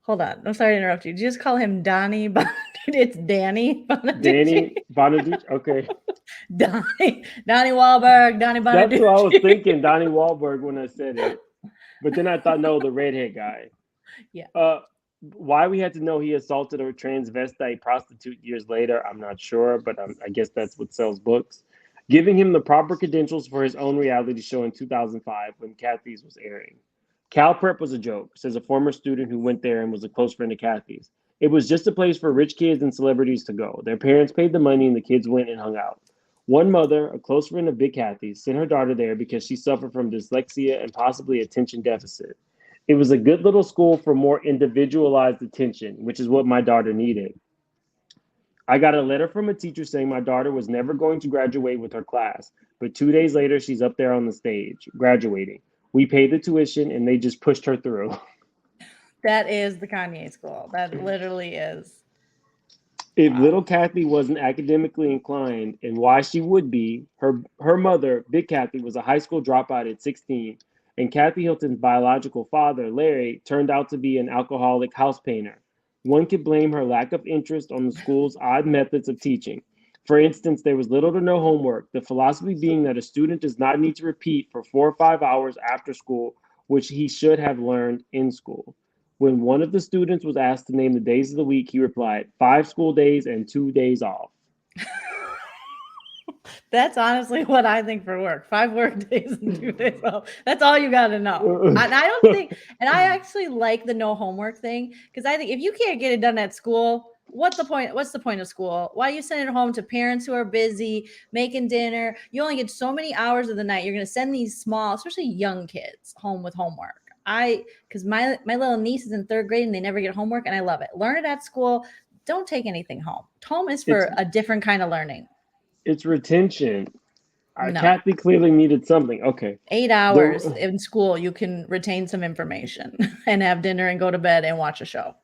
[SPEAKER 2] hold on? I'm sorry to interrupt you. Did you just call him Donnie? It's Danny Bonaducci.
[SPEAKER 1] Danny Bonaducci. Okay.
[SPEAKER 2] Donnie Wahlberg, Donnie
[SPEAKER 1] That's what I was
[SPEAKER 2] Bonaducci.
[SPEAKER 1] thinking, Donnie Wahlberg, when I said it. But then I thought, no, the redhead guy.
[SPEAKER 2] Yeah.
[SPEAKER 1] Why we had to know he assaulted a transvestite prostitute years later, I'm not sure, but I guess that's what sells books. giving him the proper credentials for his own reality show in 2005 when Kathy's was airing. Cal Prep was a joke, says a former student who went there and was a close friend of Kathy's. It was just a place for rich kids and celebrities to go. Their parents paid the money and the kids went and hung out. One mother, a close friend of Big Kathy, sent her daughter there because she suffered from dyslexia and possibly attention deficit. It was a good little school for more individualized attention, which is what my daughter needed. I got a letter from a teacher saying my daughter was never going to graduate with her class, but 2 days later, she's up there on the stage, graduating. We paid the tuition and they just pushed her through.
[SPEAKER 2] That is the Kanye school. That literally is.
[SPEAKER 1] If little Kathy wasn't academically inclined, and why she would be, her mother, Big Kathy, was a high school dropout at 16, and Kathy Hilton's biological father, Larry, turned out to be an alcoholic house painter. One could blame her lack of interest on the school's odd methods of teaching. For instance, there was little to no homework, the philosophy being that a student does not need to repeat for 4 or 5 hours after school, which he should have learned in school. When one of the students was asked to name the days of the week, he replied, 5 school days and 2 days off.
[SPEAKER 2] That's honestly what I think for work. 5 work days and 2 days off. That's all you got to know. And I don't think, and I actually like the no homework thing because I think if you can't get it done at school, what's the point? What's the point of school? Why are you sending it home to parents who are busy making dinner? You only get so many hours of the night. You're going to send these small, especially young kids, home with homework. Because my little niece is in 3rd grade and they never get homework, and I love it. Learn it at school. Don't take anything home. Home is for a different kind of learning.
[SPEAKER 1] It's retention.
[SPEAKER 2] No.
[SPEAKER 1] Kathy clearly needed something. Okay.
[SPEAKER 2] 8 hours in school, you can retain some information and have dinner and go to bed and watch a show.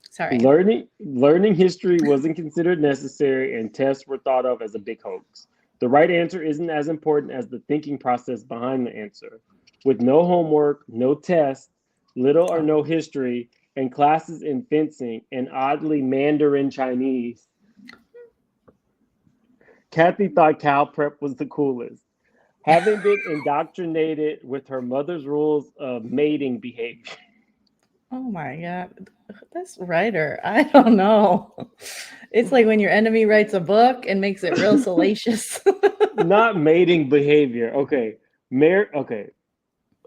[SPEAKER 2] Sorry.
[SPEAKER 1] Learning history wasn't considered necessary, and tests were thought of as a big hoax. The right answer isn't as important as the thinking process behind the answer. With no homework, no tests, little or no history, and classes in fencing and oddly Mandarin Chinese, Kathy thought Cal Prep was the coolest. Having been indoctrinated with her mother's rules of mating behavior.
[SPEAKER 2] Oh my God. This writer, I don't know. It's like when your enemy writes a book and makes it real salacious.
[SPEAKER 1] Not mating behavior. Okay.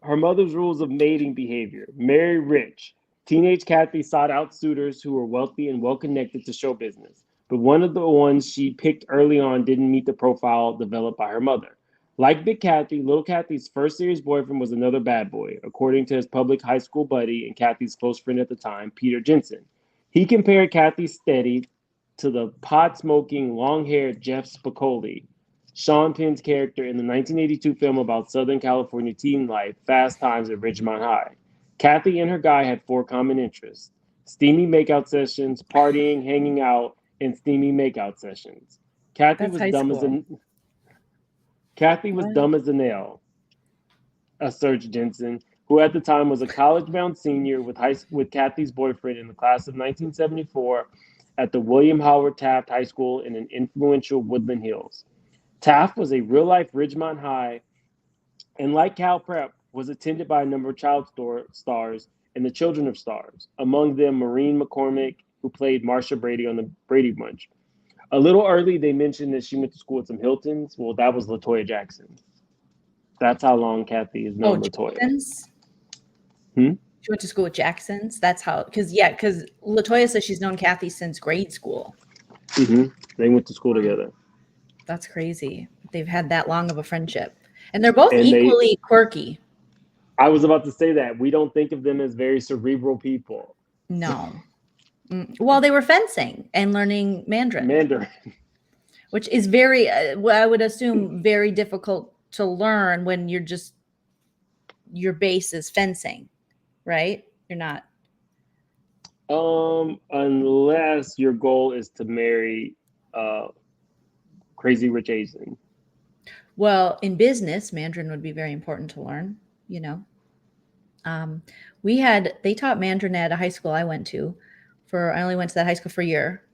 [SPEAKER 1] Her mother's rules of mating behavior. Marry rich. Teenage Kathy sought out suitors who were wealthy and well connected to show business. But one of the ones she picked early on didn't meet the profile developed by her mother. Like Big Kathy, little Kathy's first serious boyfriend was another bad boy, according to his public high school buddy and Kathy's close friend at the time, Peter Jensen. He compared Kathy Steady to the pot-smoking, long-haired Jeff Spicoli, Sean Penn's character in the 1982 film about Southern California teen life, Fast Times at Ridgemont High. Kathy and her guy had 4 common interests: steamy makeout sessions, partying, hanging out, and steamy makeout sessions. Kathy was dumb as a nail, asserts Jensen, who at the time was a college-bound senior with Kathy's boyfriend in the class of 1974 at the William Howard Taft High School in an influential Woodland Hills. Taft was a real-life Ridgemont High, and like Cal Prep, was attended by a number of child stars and the children of stars, among them Maureen McCormick, who played Marsha Brady on the Brady Bunch. A little early, they mentioned that she went to school with some Hiltons. Well, that was LaToya Jackson. That's how long Kathy has known LaToya.
[SPEAKER 2] Jacksons? She went to school with Jacksons. That's how, because LaToya says she's known Kathy since grade school.
[SPEAKER 1] They went to school together.
[SPEAKER 2] That's crazy. They've had that long of a friendship. And they're both equally quirky.
[SPEAKER 1] I was about to say that. We don't think of them as very cerebral people.
[SPEAKER 2] No. Well, they were fencing and learning Mandarin. Which is very, I would assume, very difficult to learn when your base is fencing, right? You're not.
[SPEAKER 1] Unless your goal is to marry Crazy Rich Asian.
[SPEAKER 2] Well, in business, Mandarin would be very important to learn, you know. They taught Mandarin at a high school I went to. I only went to that high school for a year,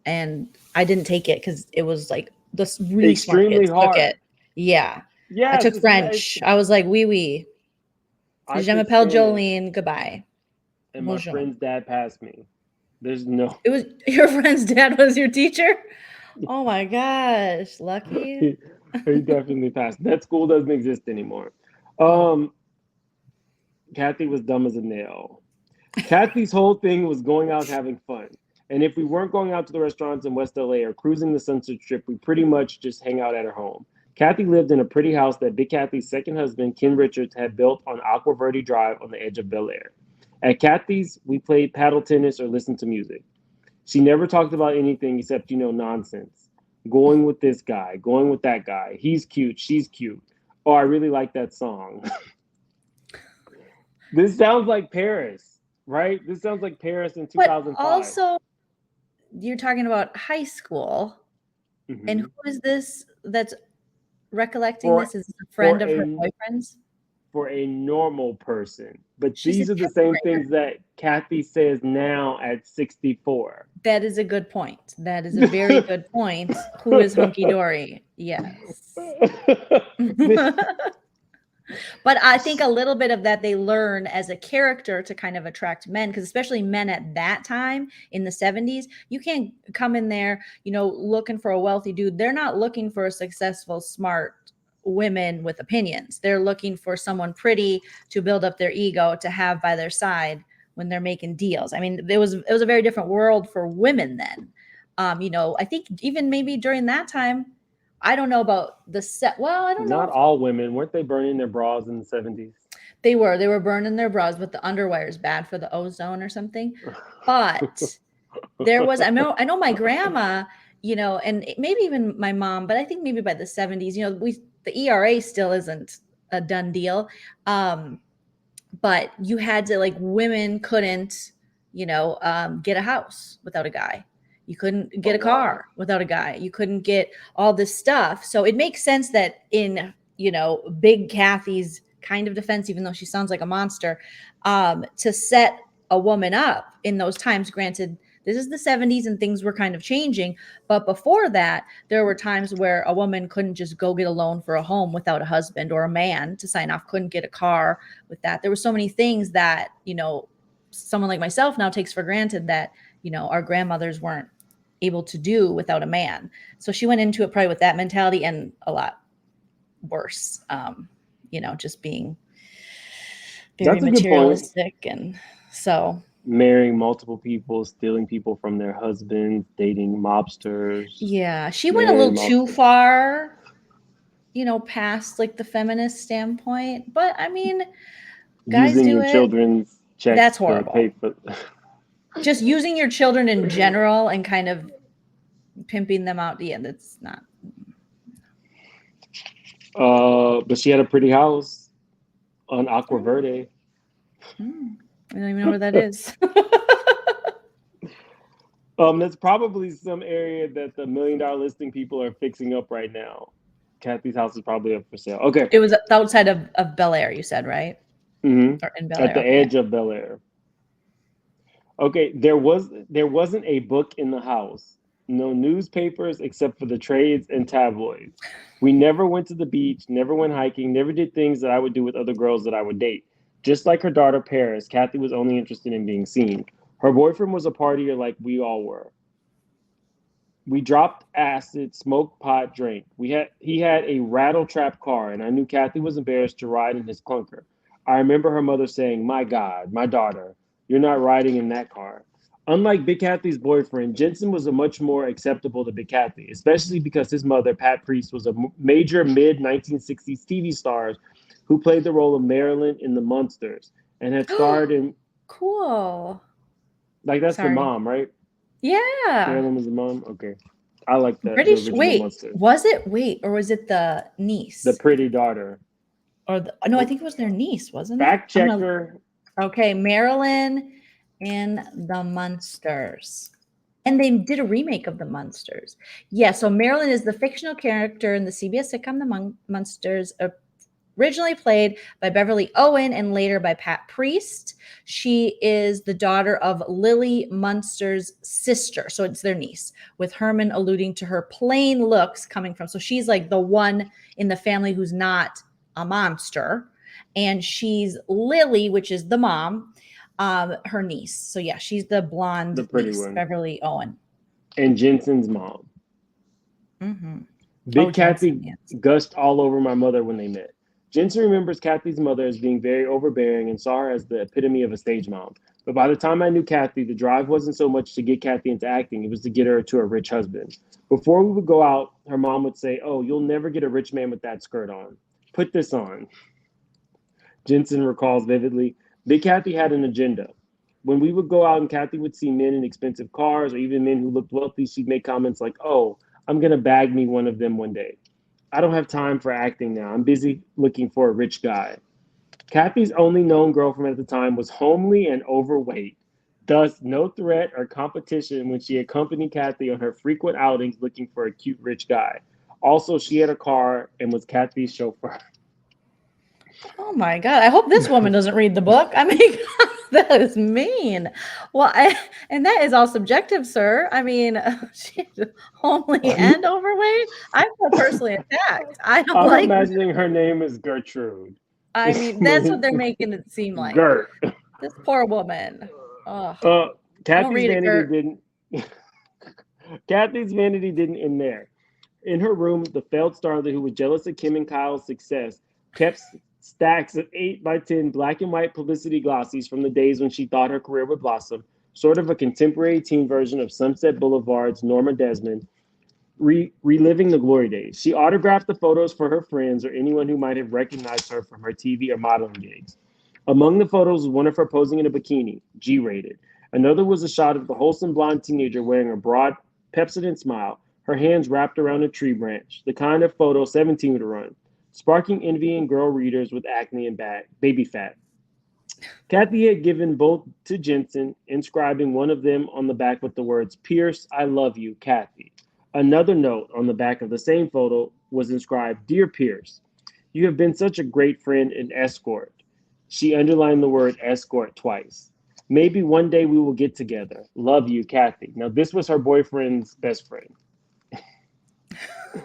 [SPEAKER 2] and I didn't take it because it was like this really
[SPEAKER 1] extremely
[SPEAKER 2] smart kids took it. Yeah. I took French. I was like, oui. Je m'appelle Jolene. Goodbye.
[SPEAKER 1] And my friend's dad passed me. There's no.
[SPEAKER 2] It was your friend's dad was your teacher? Oh my gosh, lucky.
[SPEAKER 1] He definitely passed. That school doesn't exist anymore.
[SPEAKER 2] Oh,
[SPEAKER 1] Kathy was dumb as a nail. Kathy's whole thing was going out and having fun. And if we weren't going out to the restaurants in West LA or cruising the Sunset Strip, we pretty much just hang out at her home. Kathy lived in a pretty house that Big Kathy's second husband, Ken Richards, had built on Aqua Verde Drive on the edge of Bel Air. At Kathy's, we played paddle tennis or listened to music. She never talked about anything except, nonsense. Going with this guy, going with that guy. He's cute, she's cute. Oh, I really like that song. This sounds like Paris, right? This sounds like Paris in
[SPEAKER 2] but
[SPEAKER 1] 2005.
[SPEAKER 2] also you're talking about high school, and who is this that's recollecting
[SPEAKER 1] For
[SPEAKER 2] this? Is this a
[SPEAKER 1] for
[SPEAKER 2] friend of her
[SPEAKER 1] a
[SPEAKER 2] boyfriend's?
[SPEAKER 1] for a normal person. But
[SPEAKER 2] She's a
[SPEAKER 1] these are the
[SPEAKER 2] 10th
[SPEAKER 1] same
[SPEAKER 2] grader.
[SPEAKER 1] things that Kathy says now at 64.
[SPEAKER 2] That is a good point. That is a very good point. Who is hunky dory? Yes.
[SPEAKER 1] This-
[SPEAKER 2] But I think a little bit of that they learn as a character to kind of attract men, because especially men at that time in the 70s, you can't come in there, looking for a wealthy dude. They're not looking for a successful, smart women with opinions. They're looking for someone pretty to build up their ego to have by their side when they're making deals. I mean, it was a very different world for women then. I think even maybe during that time, I don't know about the set. Well, I don't know
[SPEAKER 1] Not
[SPEAKER 2] if
[SPEAKER 1] all women. Weren't they burning their bras in the 70s?
[SPEAKER 2] they were burning their bras, but the underwear is bad for the ozone or something. But there was, I know my grandma, and maybe even my mom, but I think maybe by the 70s, the ERA still isn't a done deal. But you had to, like, women couldn't, get a house without a guy. You couldn't get a
[SPEAKER 1] wow.
[SPEAKER 2] car without a guy. You couldn't get all this stuff. So it makes sense that in, Big Kathy's kind of defense, even though she sounds like a monster, to set a woman up in those times. Granted, this is the 70s and things were kind of changing. But before that, there were times where a woman couldn't just go get a loan for a home without a husband, or a man to sign off couldn't get a car with that. There were so many things that, someone like myself now takes for granted that, our grandmothers weren't able to do without a man. So she went into it probably with that mentality, and a lot worse, just being very
[SPEAKER 1] That's a good point.
[SPEAKER 2] materialistic. And so,
[SPEAKER 1] Marrying multiple people, stealing people from their husbands, dating mobsters,
[SPEAKER 2] yeah, she went a
[SPEAKER 1] marrying
[SPEAKER 2] little too
[SPEAKER 1] mobsters.
[SPEAKER 2] far, past like the feminist standpoint. But I mean, guys
[SPEAKER 1] Using
[SPEAKER 2] do
[SPEAKER 1] your
[SPEAKER 2] it.
[SPEAKER 1] children's checks
[SPEAKER 2] That's
[SPEAKER 1] to
[SPEAKER 2] horrible.
[SPEAKER 1] pay for.
[SPEAKER 2] Just using your children in general and kind of pimping them out. Yeah, that's not.
[SPEAKER 1] But she had a pretty house on Aqua Verde.
[SPEAKER 2] I don't even know where that is.
[SPEAKER 1] That's probably some area that the $1 Million Listing people are fixing up right now. Kathy's house is probably up for sale. Okay.
[SPEAKER 2] It was outside of Bel Air, you said, right? Or in Bel
[SPEAKER 1] At
[SPEAKER 2] Air.
[SPEAKER 1] the
[SPEAKER 2] Okay.
[SPEAKER 1] edge of Bel Air. Okay, there wasn't a book in the house. No newspapers except for the trades and tabloids. We never went to the beach, never went hiking, never did things that I would do with other girls that I would date. Just like her daughter Paris, Kathy was only interested in being seen. Her boyfriend was a partier like we all were. We dropped acid, smoked pot, drank. He had a rattle trap car, and I knew Kathy was embarrassed to ride in his clunker. I remember her mother saying, "My God, my daughter, you're not riding in that car." Unlike Big Kathy's boyfriend, Jensen was a much more acceptable to Big Kathy, especially because his mother, Pat Priest, was a major mid 1960s TV star who played the role of Marilyn in The Munsters and had starred in.
[SPEAKER 2] Cool.
[SPEAKER 1] Like, that's the
[SPEAKER 2] Sorry.
[SPEAKER 1] mom, right?
[SPEAKER 2] Yeah.
[SPEAKER 1] Marilyn was the mom. Okay, I like that.
[SPEAKER 2] British.
[SPEAKER 1] The original
[SPEAKER 2] Wait,
[SPEAKER 1] Munsters.
[SPEAKER 2] was it? Wait, or was it the niece?
[SPEAKER 1] The pretty daughter.
[SPEAKER 2] Or no, I think it was their niece, wasn't it?
[SPEAKER 1] Fact checker.
[SPEAKER 2] Okay, Marilyn and the Munsters. And they did a remake of the Munsters. Yeah, so Marilyn is the fictional character in the CBS sitcom The Munsters, originally played by Beverly Owen and later by Pat Priest. She is the daughter of Lily Munster's sister. So it's their niece, with Herman alluding to her plain looks coming from. So she's like the one in the family who's not a monster. And she's Lily, which is the mom, her niece. So yeah, she's the blonde,
[SPEAKER 1] the pretty
[SPEAKER 2] niece,
[SPEAKER 1] one.
[SPEAKER 2] Beverly Owen.
[SPEAKER 1] And Jensen's mom.
[SPEAKER 2] Mm-hmm. Oh,
[SPEAKER 1] Big
[SPEAKER 2] Jensen,
[SPEAKER 1] Kathy
[SPEAKER 2] yes.
[SPEAKER 1] gushed all over my mother when they met. Jensen remembers Kathy's mother as being very overbearing and saw her as the epitome of a stage mom. But by the time I knew Kathy, the drive wasn't so much to get Kathy into acting, it was to get her to a rich husband. Before we would go out, her mom would say, "Oh, you'll never get a rich man with that skirt on. Put this on." Jensen recalls vividly. Big Kathy had an agenda. When we would go out and Kathy would see men in expensive cars or even men who looked wealthy, she'd make comments like, "Oh, I'm going to bag me one of them one day. I don't have time for acting now. I'm busy looking for a rich guy." Kathy's only known girlfriend at the time was homely and overweight, thus, no threat or competition when she accompanied Kathy on her frequent outings looking for a cute rich guy. Also, she had a car and was Kathy's chauffeur.
[SPEAKER 2] Oh my God. I hope this woman doesn't read the book. I mean, that is mean. Well, and that is all subjective, sir. I mean, she's homely and overweight. I feel personally attacked. I don't
[SPEAKER 1] I'm
[SPEAKER 2] like
[SPEAKER 1] imagining her name is Gertrude.
[SPEAKER 2] I mean, that's what they're making it seem like.
[SPEAKER 1] Gert.
[SPEAKER 2] This poor woman. Oh,
[SPEAKER 1] Uh,
[SPEAKER 2] don't
[SPEAKER 1] Kathy's
[SPEAKER 2] read it,
[SPEAKER 1] vanity
[SPEAKER 2] Kurt.
[SPEAKER 1] didn't. Kathy's vanity didn't end there. In her room, the failed starlet who was jealous of Kim and Kyle's success kept stacks of 8 by 10 black and white publicity glossies from the days when she thought her career would blossom, sort of a contemporary teen version of Sunset Boulevard's Norma Desmond, reliving the glory days. She autographed the photos for her friends or anyone who might have recognized her from her TV or modeling gigs. Among the photos was one of her posing in a bikini, G rated. Another was a shot of the wholesome blonde teenager wearing a broad Pepsodent smile, her hands wrapped around a tree branch, the kind of photo 17 would run, sparking envy in girl readers with acne and baby fat. Kathy had given both to Jensen, inscribing one of them on the back with the words, "Pierce, I love you, Kathy." Another note on the back of the same photo was inscribed, "Dear Pierce, you have been such a great friend and escort." She underlined the word escort twice. "Maybe one day we will get together. Love you, Kathy." Now, this was her boyfriend's best friend.
[SPEAKER 2] Would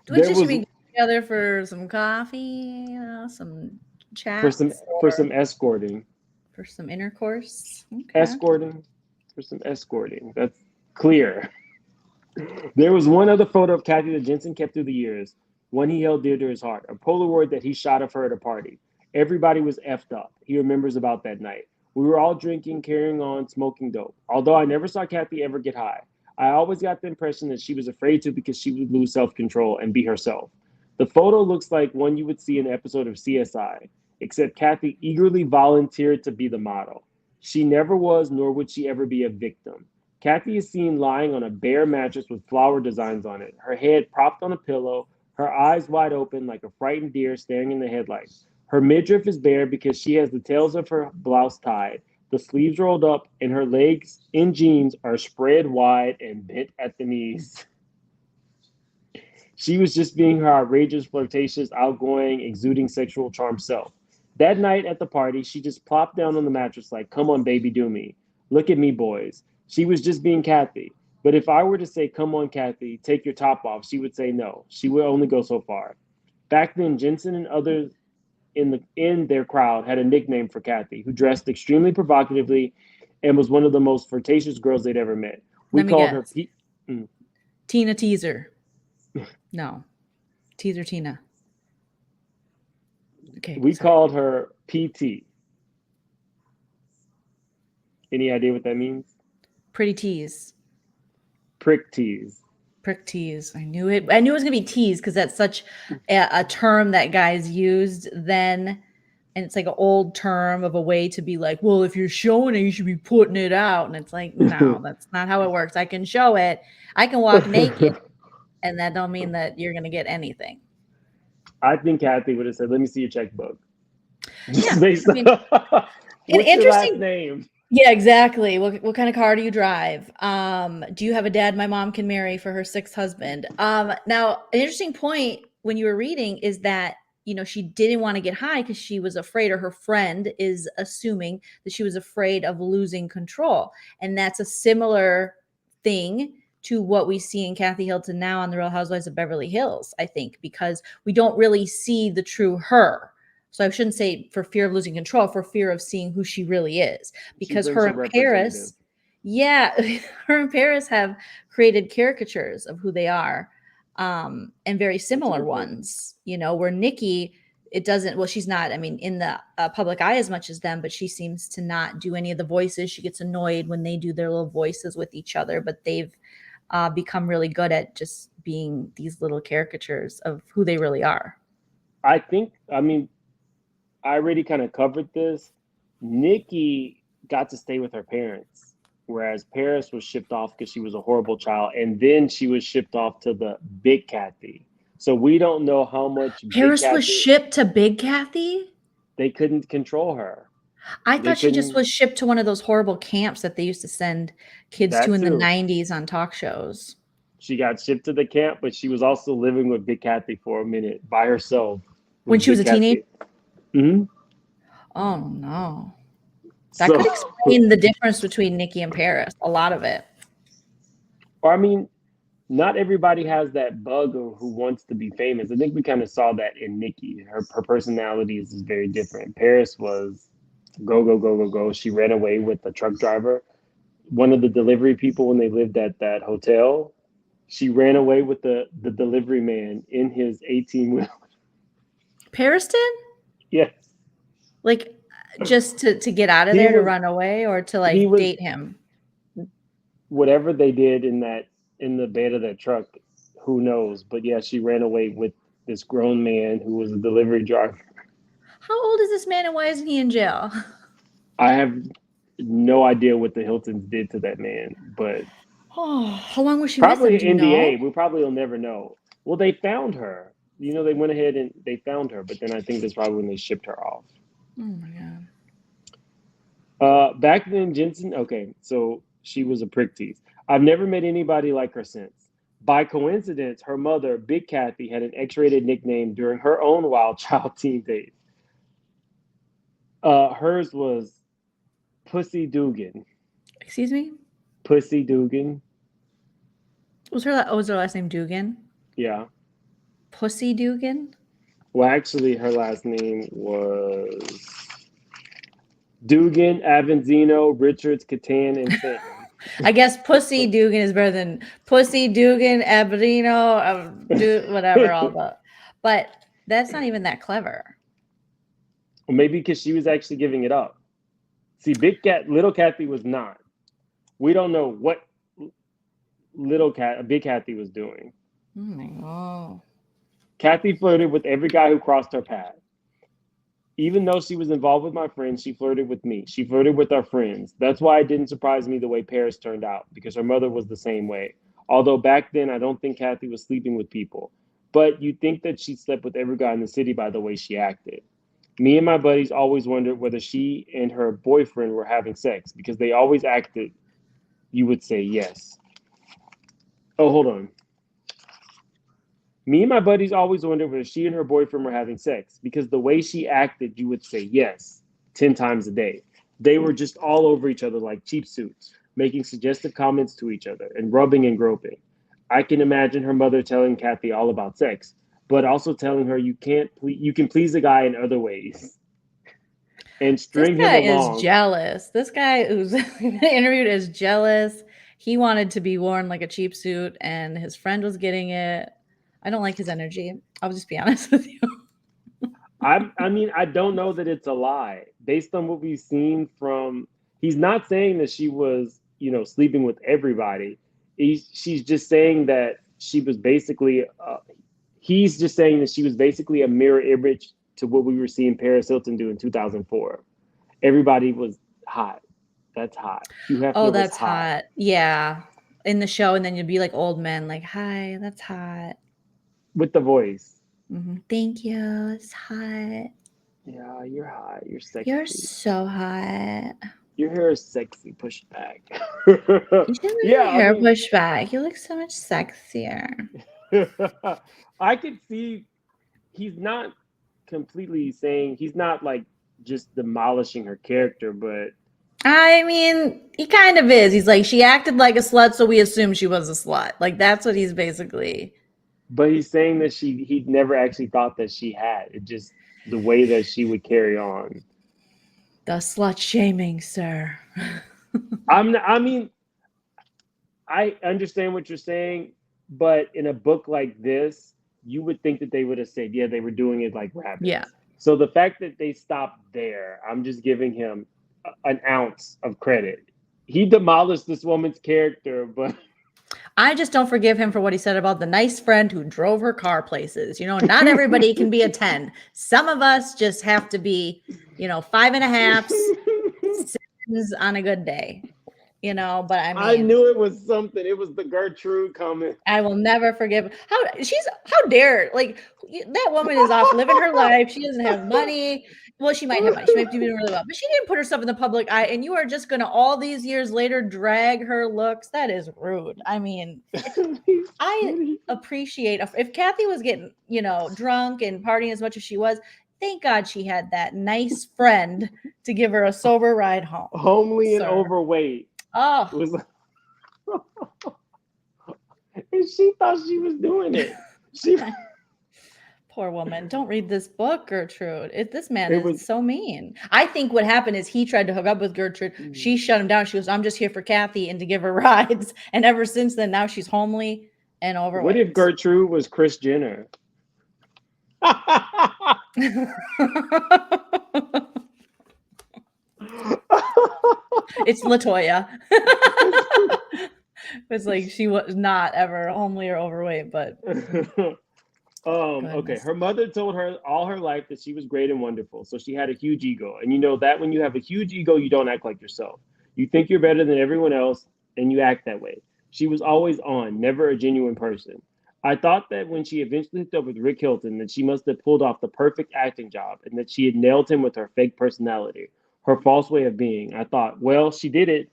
[SPEAKER 1] There
[SPEAKER 2] you should
[SPEAKER 1] was
[SPEAKER 2] be together for some coffee, some
[SPEAKER 1] for some
[SPEAKER 2] chats,
[SPEAKER 1] for
[SPEAKER 2] or
[SPEAKER 1] some escorting.
[SPEAKER 2] for some intercourse? Okay.
[SPEAKER 1] Escorting for some escorting. That's clear. There was one other photo of Kathy that Jensen kept through the years, one he held dear to his heart, a Polaroid that he shot of her at a party. Everybody was effed up. He remembers about that night. We were all drinking, carrying on, smoking dope. Although I never saw Kathy ever get high, I always got the impression that she was afraid to because she would lose self control and be herself. The photo looks like one you would see in an episode of CSI, except Kathy eagerly volunteered to be the model. She never was, nor would she ever be a victim. Kathy is seen lying on a bare mattress with flower designs on it, her head propped on a pillow, her eyes wide open like a frightened deer staring in the headlights. Her midriff is bare because she has the tails of her blouse tied, the sleeves rolled up, and her legs in jeans are spread wide and bent at the knees. She was just being her outrageous, flirtatious, outgoing, exuding sexual charm self. That night at the party, she just plopped down on the mattress like, "Come on, baby, do me. Look at me, boys." She was just being Kathy. But if I were to say, "Come on, Kathy, take your top off," she would say no. She would only go so far. Back then, Jensen and others in their crowd had a nickname for Kathy, who dressed extremely provocatively and was one of the most flirtatious girls they'd ever met. We
[SPEAKER 2] Let me
[SPEAKER 1] called her
[SPEAKER 2] guess.
[SPEAKER 1] Pete.
[SPEAKER 2] Tina Teaser. No. Teaser Tina. Okay.
[SPEAKER 1] We
[SPEAKER 2] Sorry.
[SPEAKER 1] called her PT. Any idea what that means?
[SPEAKER 2] Pretty tease.
[SPEAKER 1] Prick tease.
[SPEAKER 2] Prick tease. I knew it. I knew it was gonna be tease because that's such a term that guys used then. And it's like an old term of a way to be like, well, if you're showing it, you should be putting it out. And it's like, no, that's not how it works. I can show it. I can walk naked, and that don't mean that you're gonna get anything.
[SPEAKER 1] I think Kathy would have said, "Let me see your checkbook." Just
[SPEAKER 2] Yeah.
[SPEAKER 1] based
[SPEAKER 2] I mean,
[SPEAKER 1] on
[SPEAKER 2] an
[SPEAKER 1] what's your last
[SPEAKER 2] interesting.
[SPEAKER 1] name?
[SPEAKER 2] Yeah, exactly. What kind of car do you drive? Do you have a dad my mom can marry for her sixth husband? Now, an interesting point when you were reading is that, she didn't want to get high because she was afraid, or her friend is assuming that she was afraid of losing control. And that's a similar thing to what we see in Kathy Hilton now on The Real Housewives of Beverly Hills, I think, because we don't really see the true her. So I shouldn't say for fear of losing control, for fear of seeing who she really is.
[SPEAKER 1] She
[SPEAKER 2] Because
[SPEAKER 1] brings
[SPEAKER 2] her
[SPEAKER 1] her
[SPEAKER 2] and
[SPEAKER 1] representative.
[SPEAKER 2] Paris, yeah, her and Paris have created caricatures of who they are. and very similar
[SPEAKER 1] good point.
[SPEAKER 2] ones, where Nikki, it doesn't, well, she's not, I mean, in the public eye as much as them, but she seems to not do any of the voices. She gets annoyed when they do their little voices with each other, but they've become really good at just being these little caricatures of who they really are.
[SPEAKER 1] I think, I mean, I already kind of covered this. Nikki got to stay with her parents, whereas Paris was shipped off because she was a horrible child, and then she was shipped off to the Big Kathy. So we don't know how much Big
[SPEAKER 2] Paris was
[SPEAKER 1] Kathy,
[SPEAKER 2] shipped to Big Kathy?
[SPEAKER 1] they couldn't control her.
[SPEAKER 2] I
[SPEAKER 1] They
[SPEAKER 2] thought she just
[SPEAKER 1] couldn't,
[SPEAKER 2] was shipped to one of those horrible camps that they used to send kids to
[SPEAKER 1] that
[SPEAKER 2] in the
[SPEAKER 1] too.
[SPEAKER 2] 90s on talk shows.
[SPEAKER 1] She got shipped to the camp, but she was also living with Big Kathy for a minute by herself
[SPEAKER 2] When
[SPEAKER 1] with
[SPEAKER 2] she was
[SPEAKER 1] Big
[SPEAKER 2] a teenager?
[SPEAKER 1] Kathy. Hmm.
[SPEAKER 2] Oh, no. That
[SPEAKER 1] So,
[SPEAKER 2] could explain the difference between Nikki and Paris, a lot of it.
[SPEAKER 1] or I mean, not everybody has that bug of who wants to be famous. I think we kind of saw that in Nikki. Her personality is very different. Paris was go, go, go, go, go. She ran away with the truck driver, one of the delivery people when they lived at that hotel. She ran away with the delivery man in his 18 wheel.
[SPEAKER 2] Paris did?
[SPEAKER 1] Yes.
[SPEAKER 2] Like, just to get out of
[SPEAKER 1] He
[SPEAKER 2] there, to
[SPEAKER 1] was
[SPEAKER 2] run away, or to,
[SPEAKER 1] he
[SPEAKER 2] like,
[SPEAKER 1] was
[SPEAKER 2] date him?
[SPEAKER 1] whatever they did in the bed of that truck, who knows? But yeah, she ran away with this grown man who was a delivery driver.
[SPEAKER 2] How old is this man, and why isn't he in jail?
[SPEAKER 1] I have no idea what the Hiltons did to that man, but
[SPEAKER 2] Oh, how long was she with him?
[SPEAKER 1] probably
[SPEAKER 2] Do you
[SPEAKER 1] NDA.
[SPEAKER 2] know?
[SPEAKER 1] We probably will never know. Well, they found her. You know, they went ahead and they found her, but then I think that's probably when they shipped her off.
[SPEAKER 2] Oh my God.
[SPEAKER 1] Back then, Jensen. Okay, so she was a prick tease. I've never met anybody like her since. By coincidence, her mother, Big Kathy, had an X-rated nickname during her own wild child teen days. Hers was Pussy Dugan.
[SPEAKER 2] Excuse me?
[SPEAKER 1] Pussy Dugan.
[SPEAKER 2] Was her last name Dugan?
[SPEAKER 1] Yeah.
[SPEAKER 2] Pussy Dugan?
[SPEAKER 1] Well, actually, her last name was Dugan, Avanzino, Richards, Catan, and Stanton.
[SPEAKER 2] I guess Pussy Dugan is better than Pussy Dugan, Aberdino, whatever, all the. But that's not even that clever.
[SPEAKER 1] Or maybe because she was actually giving it up. See, Little Kathy was not. We don't know what Big Kathy was doing.
[SPEAKER 2] Oh my God.
[SPEAKER 1] Kathy flirted with every guy who crossed her path. Even though she was involved with my friends, she flirted with me. She flirted with our friends. That's why it didn't surprise me the way Paris turned out, because her mother was the same way. Although back then, I don't think Kathy was sleeping with people. But you'd think that she slept with every guy in the city by the way she acted. Me and my buddies always wondered whether she and her boyfriend were having sex because they always acted, you would say yes. Oh, hold on. Me and my buddies always wondered whether she and her boyfriend were having sex because the way she acted, you would say yes 10 times a day. They were just all over each other like cheap suits, making suggestive comments to each other and rubbing and groping. I can imagine her mother telling Kathy all about sex, but also telling her you can please a guy in other ways and
[SPEAKER 2] This
[SPEAKER 1] string him
[SPEAKER 2] guy is
[SPEAKER 1] along.
[SPEAKER 2] jealous. This guy who's interviewed is jealous. He wanted to be worn like a cheap suit, and his friend was getting it. I don't like his energy. I'll just be honest with you.
[SPEAKER 1] I mean, I don't know that it's a lie based on what we've seen from. He's not saying that she was, sleeping with everybody. She's just saying that she was basically. He's just saying that she was basically a mirror image to what we were seeing Paris Hilton do in 2004. Everybody was hot. That's hot. Hugh
[SPEAKER 2] Oh,
[SPEAKER 1] Hefner was
[SPEAKER 2] that's
[SPEAKER 1] hot
[SPEAKER 2] hot. Yeah. In the show, and then you'd be like old men, like, hi, that's hot.
[SPEAKER 1] with the voice.
[SPEAKER 2] Thank you. It's hot.
[SPEAKER 1] Yeah, you're hot. You're sexy.
[SPEAKER 2] You're so hot.
[SPEAKER 1] Your hair is sexy. Push it back.
[SPEAKER 2] You should have
[SPEAKER 1] Yeah,
[SPEAKER 2] your
[SPEAKER 1] I
[SPEAKER 2] hair
[SPEAKER 1] mean,
[SPEAKER 2] pushed back. You look so much sexier.
[SPEAKER 1] I could see he's not completely saying he's not like just demolishing her character, but
[SPEAKER 2] I mean, he kind of is. He's like, she acted like a slut, so we assume she was a slut. Like, that's what he's basically.
[SPEAKER 1] he's saying that he never actually thought that she had. It just the way that she would carry on.
[SPEAKER 2] The slut shaming, sir.
[SPEAKER 1] I mean, I understand what you're saying. But in a book like this, you would think that they would have said, yeah, they were doing it like
[SPEAKER 2] Yeah.
[SPEAKER 1] rabbits. So the fact that they stopped there, I'm just giving him an ounce of credit. He demolished this woman's character, but
[SPEAKER 2] I just don't forgive him for what he said about the nice friend who drove her car places. Not everybody can be a 10. Some of us just have to be, 5.5s, 7s on a good day. But I
[SPEAKER 1] I
[SPEAKER 2] mean,
[SPEAKER 1] knew it was something. It was the Gertrude comment.
[SPEAKER 2] I will never forgive how dare that woman is off living her life. She doesn't have money. Well, she might have money. She might be doing really well, but she didn't put herself in the public eye. And you are just going to all these years later drag her looks. That is rude. I mean, I appreciate if Kathy was getting, drunk and partying as much as she was. Thank God she had that nice friend to give her a sober ride home.
[SPEAKER 1] Homely and overweight.
[SPEAKER 2] Oh,
[SPEAKER 1] Was and she thought she was doing it. She
[SPEAKER 2] poor woman. Don't read this book, Gertrude. This man is so mean. I think what happened is he tried to hook up with Gertrude. She shut him down. She goes, I'm just here for Kathy and to give her rides. And ever since then, now she's homely and overweight.
[SPEAKER 1] What if Gertrude was Kris Jenner?
[SPEAKER 2] It's LaToya. It's like she was not ever homely or overweight, but
[SPEAKER 1] okay. Her mother told her all her life that she was great and wonderful. So she had a huge ego. And you know that when you have a huge ego, you don't act like yourself. You think you're better than everyone else and you act that way. She was always on, never a genuine person. I thought that when she eventually hooked up with Rick Hilton, that she must have pulled off the perfect acting job and that she had nailed him with her fake personality, her false way of being. I thought, well, she did it.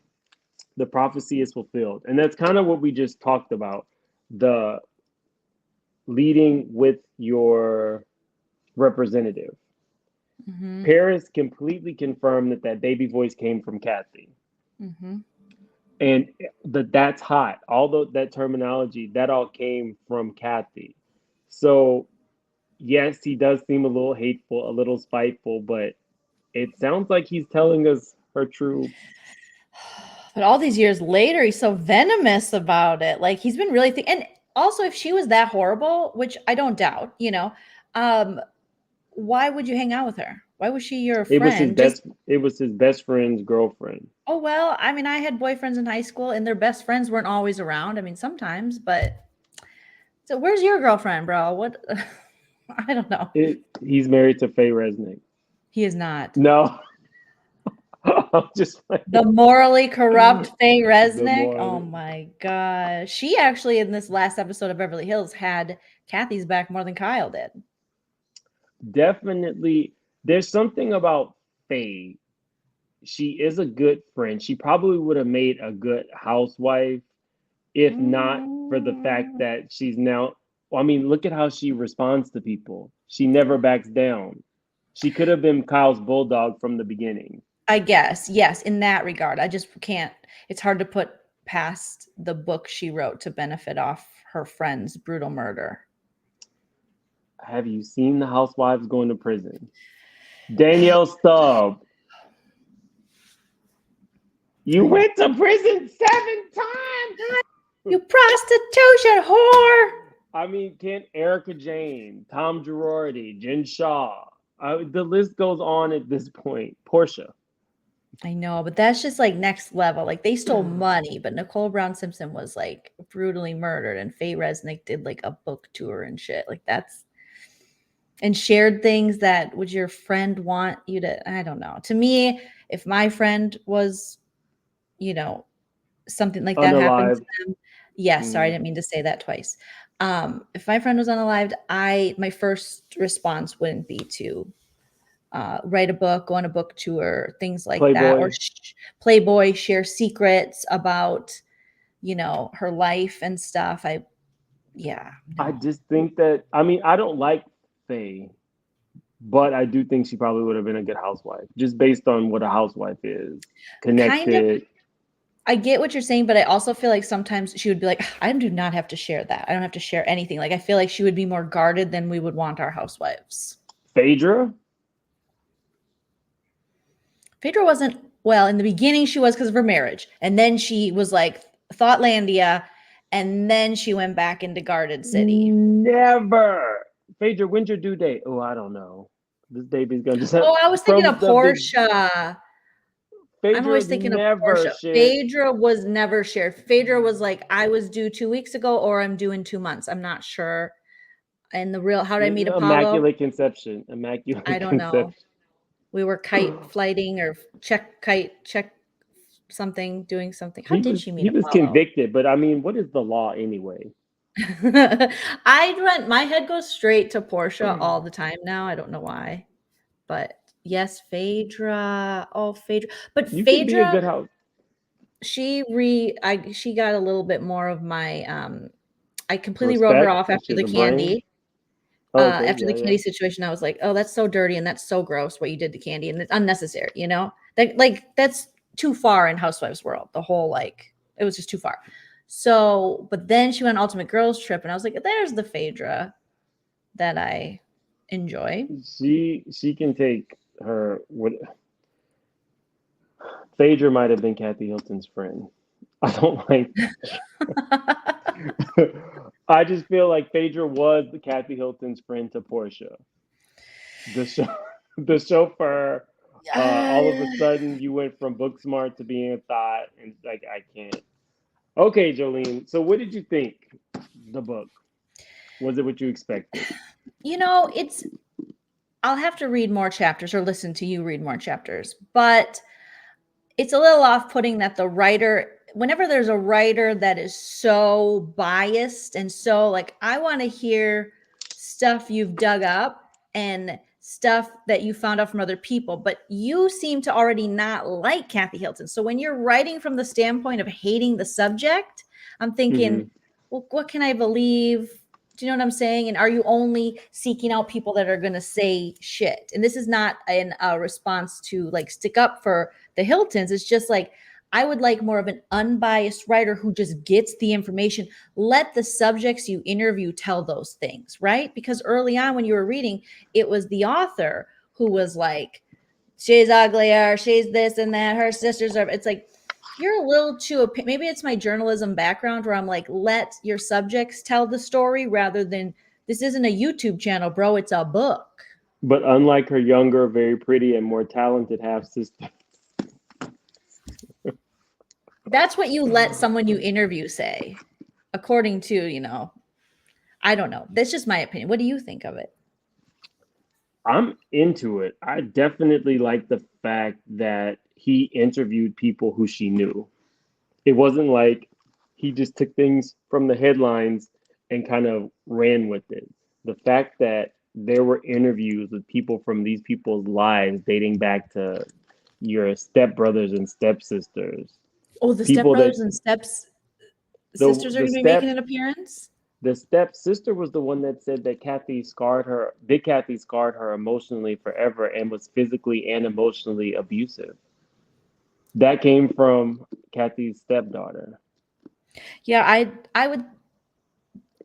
[SPEAKER 1] The prophecy is fulfilled. And that's kind of what we just talked about. The leading with your representative.
[SPEAKER 2] Mm-hmm.
[SPEAKER 1] Paris completely confirmed that baby voice came from Kathy.
[SPEAKER 2] Mm-hmm.
[SPEAKER 1] And that's hot. Although that terminology, that all came from Kathy. So, yes, he does seem a little hateful, a little spiteful, but it sounds like he's telling us her true.
[SPEAKER 2] But all these years later, he's so venomous about it. Like he's been really and also if she was that horrible, which I don't doubt, why would you hang out with her? Why was she your friend?
[SPEAKER 1] It was his best friend's girlfriend.
[SPEAKER 2] Oh, well, I mean, I had boyfriends in high school and their best friends weren't always around. I mean, sometimes, but so where's your girlfriend, bro? What? I don't know.
[SPEAKER 1] He's married to Faye Resnick.
[SPEAKER 2] He is not.
[SPEAKER 1] No. I'm just
[SPEAKER 2] the morally corrupt Faye Resnick. Oh my gosh. She actually in this last episode of Beverly Hills had Kathy's back more than Kyle did.
[SPEAKER 1] Definitely. There's something about Faye. She is a good friend. She probably would have made a good housewife if not for the fact that she's now. I mean, look at how she responds to people. She never backs down. She could have been Kyle's bulldog from the beginning.
[SPEAKER 2] I guess, yes, in that regard. I just can't. It's hard to put past the book she wrote to benefit off her friend's brutal murder.
[SPEAKER 1] Have you seen the housewives going to prison? Danielle Stubb. You went to prison 7 times.
[SPEAKER 2] You prostitution whore.
[SPEAKER 1] I mean, can't Erica Jane, Tom Girardi, Jen Shaw. The list goes on at this point. Portia.
[SPEAKER 2] I know, but that's just like next level. Like they stole money, but Nicole Brown Simpson was like brutally murdered, and Faye Resnick did like a book tour and shit. Like that's and shared things that would your friend want you to? I don't know. To me, if my friend was, something like that happened to them. Yes, sorry, I didn't mean to say that twice. If my friend was unalived, my first response wouldn't be to write a book, go on a book tour, things like
[SPEAKER 1] Playboy.
[SPEAKER 2] that, or Playboy, share secrets about, her life and stuff. No.
[SPEAKER 1] I just think that, I don't like Faye, but I do think she probably would have been a good housewife, just based on what a housewife is. Connected.
[SPEAKER 2] Kind of, I get what you're saying, but I also feel like sometimes she would be like, I do not have to share that. I don't have to share anything. Like, I feel like she would be more guarded than we would want our housewives.
[SPEAKER 1] Phaedra
[SPEAKER 2] wasn't, well, in the beginning she was because of her marriage. And then she was like Thoughtlandia and then she went back into Guarded City.
[SPEAKER 1] Never. Phaedra, when's your due date? Oh, I don't know. This baby's gonna just have
[SPEAKER 2] Oh, I was thinking
[SPEAKER 1] from
[SPEAKER 2] of
[SPEAKER 1] the big.
[SPEAKER 2] Portia. I'm
[SPEAKER 1] Phaedra
[SPEAKER 2] always thinking of
[SPEAKER 1] never
[SPEAKER 2] Portia.
[SPEAKER 1] shared.
[SPEAKER 2] Phaedra was never shared. Phaedra was like, I was due 2 weeks ago, or I'm due in 2 months. I'm not sure. And the real, how did I meet Apollo?
[SPEAKER 1] Immaculate conception. Immaculate
[SPEAKER 2] I don't know.
[SPEAKER 1] conception.
[SPEAKER 2] We were kite flighting or check something, doing something. How did she meet
[SPEAKER 1] He was
[SPEAKER 2] Apollo?
[SPEAKER 1] convicted, but I mean, what is the law anyway?
[SPEAKER 2] My head goes straight to Portia all the time now. I don't know why. But yes, Phaedra. Oh, Phaedra. But
[SPEAKER 1] You could be a good
[SPEAKER 2] Phaedra,
[SPEAKER 1] house.
[SPEAKER 2] she got a little bit more of my I completely wrote her
[SPEAKER 1] Respect.
[SPEAKER 2] Off after
[SPEAKER 1] She's
[SPEAKER 2] the
[SPEAKER 1] a brain.
[SPEAKER 2] candy.
[SPEAKER 1] Oh, okay,
[SPEAKER 2] After the
[SPEAKER 1] yeah.
[SPEAKER 2] candy situation, I was like, oh, that's so dirty and that's so gross what you did to Candy, and it's unnecessary, you know? That's too far in Housewives world. The whole it was just too far. So, but then she went on Ultimate Girls Trip, and I was like, there's the Phaedra that I enjoy.
[SPEAKER 1] She can take her. What Phaedra might have been Kathy Hilton's friend. I don't like. I just feel like Phaedra was the Kathy Hilton's friend to Portia. The chauffeur. All of a sudden, you went from book smart to being a thought, and like I can't. Okay, Jolene. So, what did you think? The book, was it what you expected?
[SPEAKER 2] You know, I'll have to read more chapters or listen to you read more chapters, but it's a little off-putting that the writer, whenever there's a writer that is so biased and so like, I want to hear stuff you've dug up and stuff that you found out from other people, but you seem to already not like Kathy Hilton. So when you're writing from the standpoint of hating the subject, I'm thinking, well, what can I believe? Do you know what I'm saying? And are you only seeking out people that are going to say shit? And this is not a response to like stick up for the Hiltons. It's just like, I would like more of an unbiased writer who just gets the information. Let the subjects you interview tell those things, right? Because early on when you were reading, it was the author who was like, she's uglier, she's this and that, her sisters are, it's like, you're a little too, maybe it's my journalism background where I'm like, let your subjects tell the story rather than, this isn't a YouTube channel, bro, it's a book.
[SPEAKER 1] But unlike her younger, very pretty, and more talented half sister.
[SPEAKER 2] That's what you let someone you interview say, according to, I don't know. That's just my opinion. What do you think of it?
[SPEAKER 1] I'm into it. I definitely like the fact that he interviewed people who she knew. It wasn't like he just took things from the headlines and kind of ran with it. The fact that there were interviews with people from these people's lives dating back to your stepbrothers and stepsisters.
[SPEAKER 2] Oh, the
[SPEAKER 1] People
[SPEAKER 2] stepbrothers
[SPEAKER 1] that
[SPEAKER 2] and sisters are
[SPEAKER 1] the
[SPEAKER 2] going to be making
[SPEAKER 1] step
[SPEAKER 2] an appearance?
[SPEAKER 1] the stepsister was the one that said that Big Kathy scarred her emotionally forever and was physically and emotionally abusive. That came from Kathy's stepdaughter.
[SPEAKER 2] Yeah, I would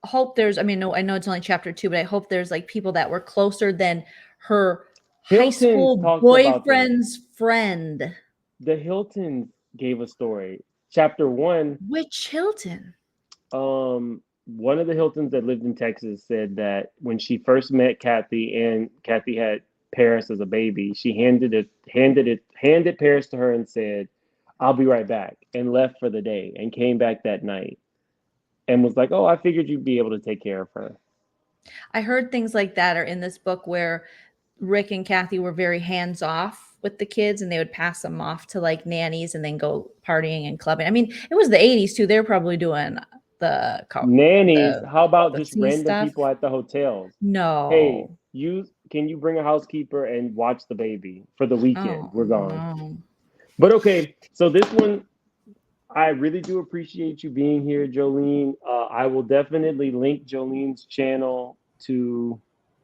[SPEAKER 2] hope there's, I mean, no, I know it's only chapter 2, but I hope there's like people that were closer than her high
[SPEAKER 1] Hilton's
[SPEAKER 2] school
[SPEAKER 1] talked about this.
[SPEAKER 2] boyfriend's friend.
[SPEAKER 1] The Hiltons gave a story. Chapter 1,
[SPEAKER 2] Which Hilton?
[SPEAKER 1] one of the Hiltons that lived in Texas said that when she first met Kathy and Kathy had Paris as a baby, she handed Paris to her and said, "I'll be right back," and left for the day and came back that night and was like, "Oh, I figured you'd be able to take care of her."
[SPEAKER 2] I heard things like that are in this book where Rick and Kathy were very hands off with the kids and they would pass them off to like nannies and then go partying and clubbing. I mean, it was the 80s too. They were probably doing
[SPEAKER 1] Nannies, how about
[SPEAKER 2] the
[SPEAKER 1] just
[SPEAKER 2] sea
[SPEAKER 1] random
[SPEAKER 2] stuff.
[SPEAKER 1] people at the hotels? Hey,
[SPEAKER 2] No.
[SPEAKER 1] can you bring a housekeeper and watch the baby for the weekend?
[SPEAKER 2] Oh,
[SPEAKER 1] We're gone.
[SPEAKER 2] no.
[SPEAKER 1] But okay, so this one, I really do appreciate you being here, Jolene. I will definitely link Jolene's channel to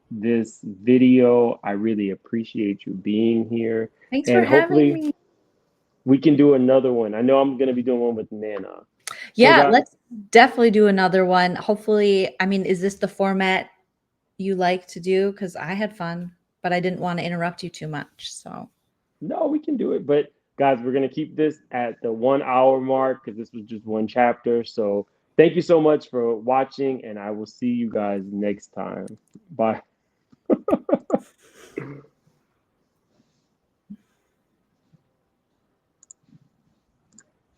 [SPEAKER 1] this video. I really appreciate you being here.
[SPEAKER 2] Thanks for
[SPEAKER 1] And
[SPEAKER 2] having
[SPEAKER 1] hopefully
[SPEAKER 2] me.
[SPEAKER 1] we can do another one. I know I'm going to be doing one with Nana. So,
[SPEAKER 2] Yeah,
[SPEAKER 1] guys,
[SPEAKER 2] let's definitely do another one. Hopefully, I mean, is this the format you like to do? Because I had fun, but I didn't want to interrupt you too much. So,
[SPEAKER 1] no, we can do it. But guys, we're going to keep this at the 1 hour mark because this was just one chapter. So Thank you so much for watching, and I will see you guys next time. Bye.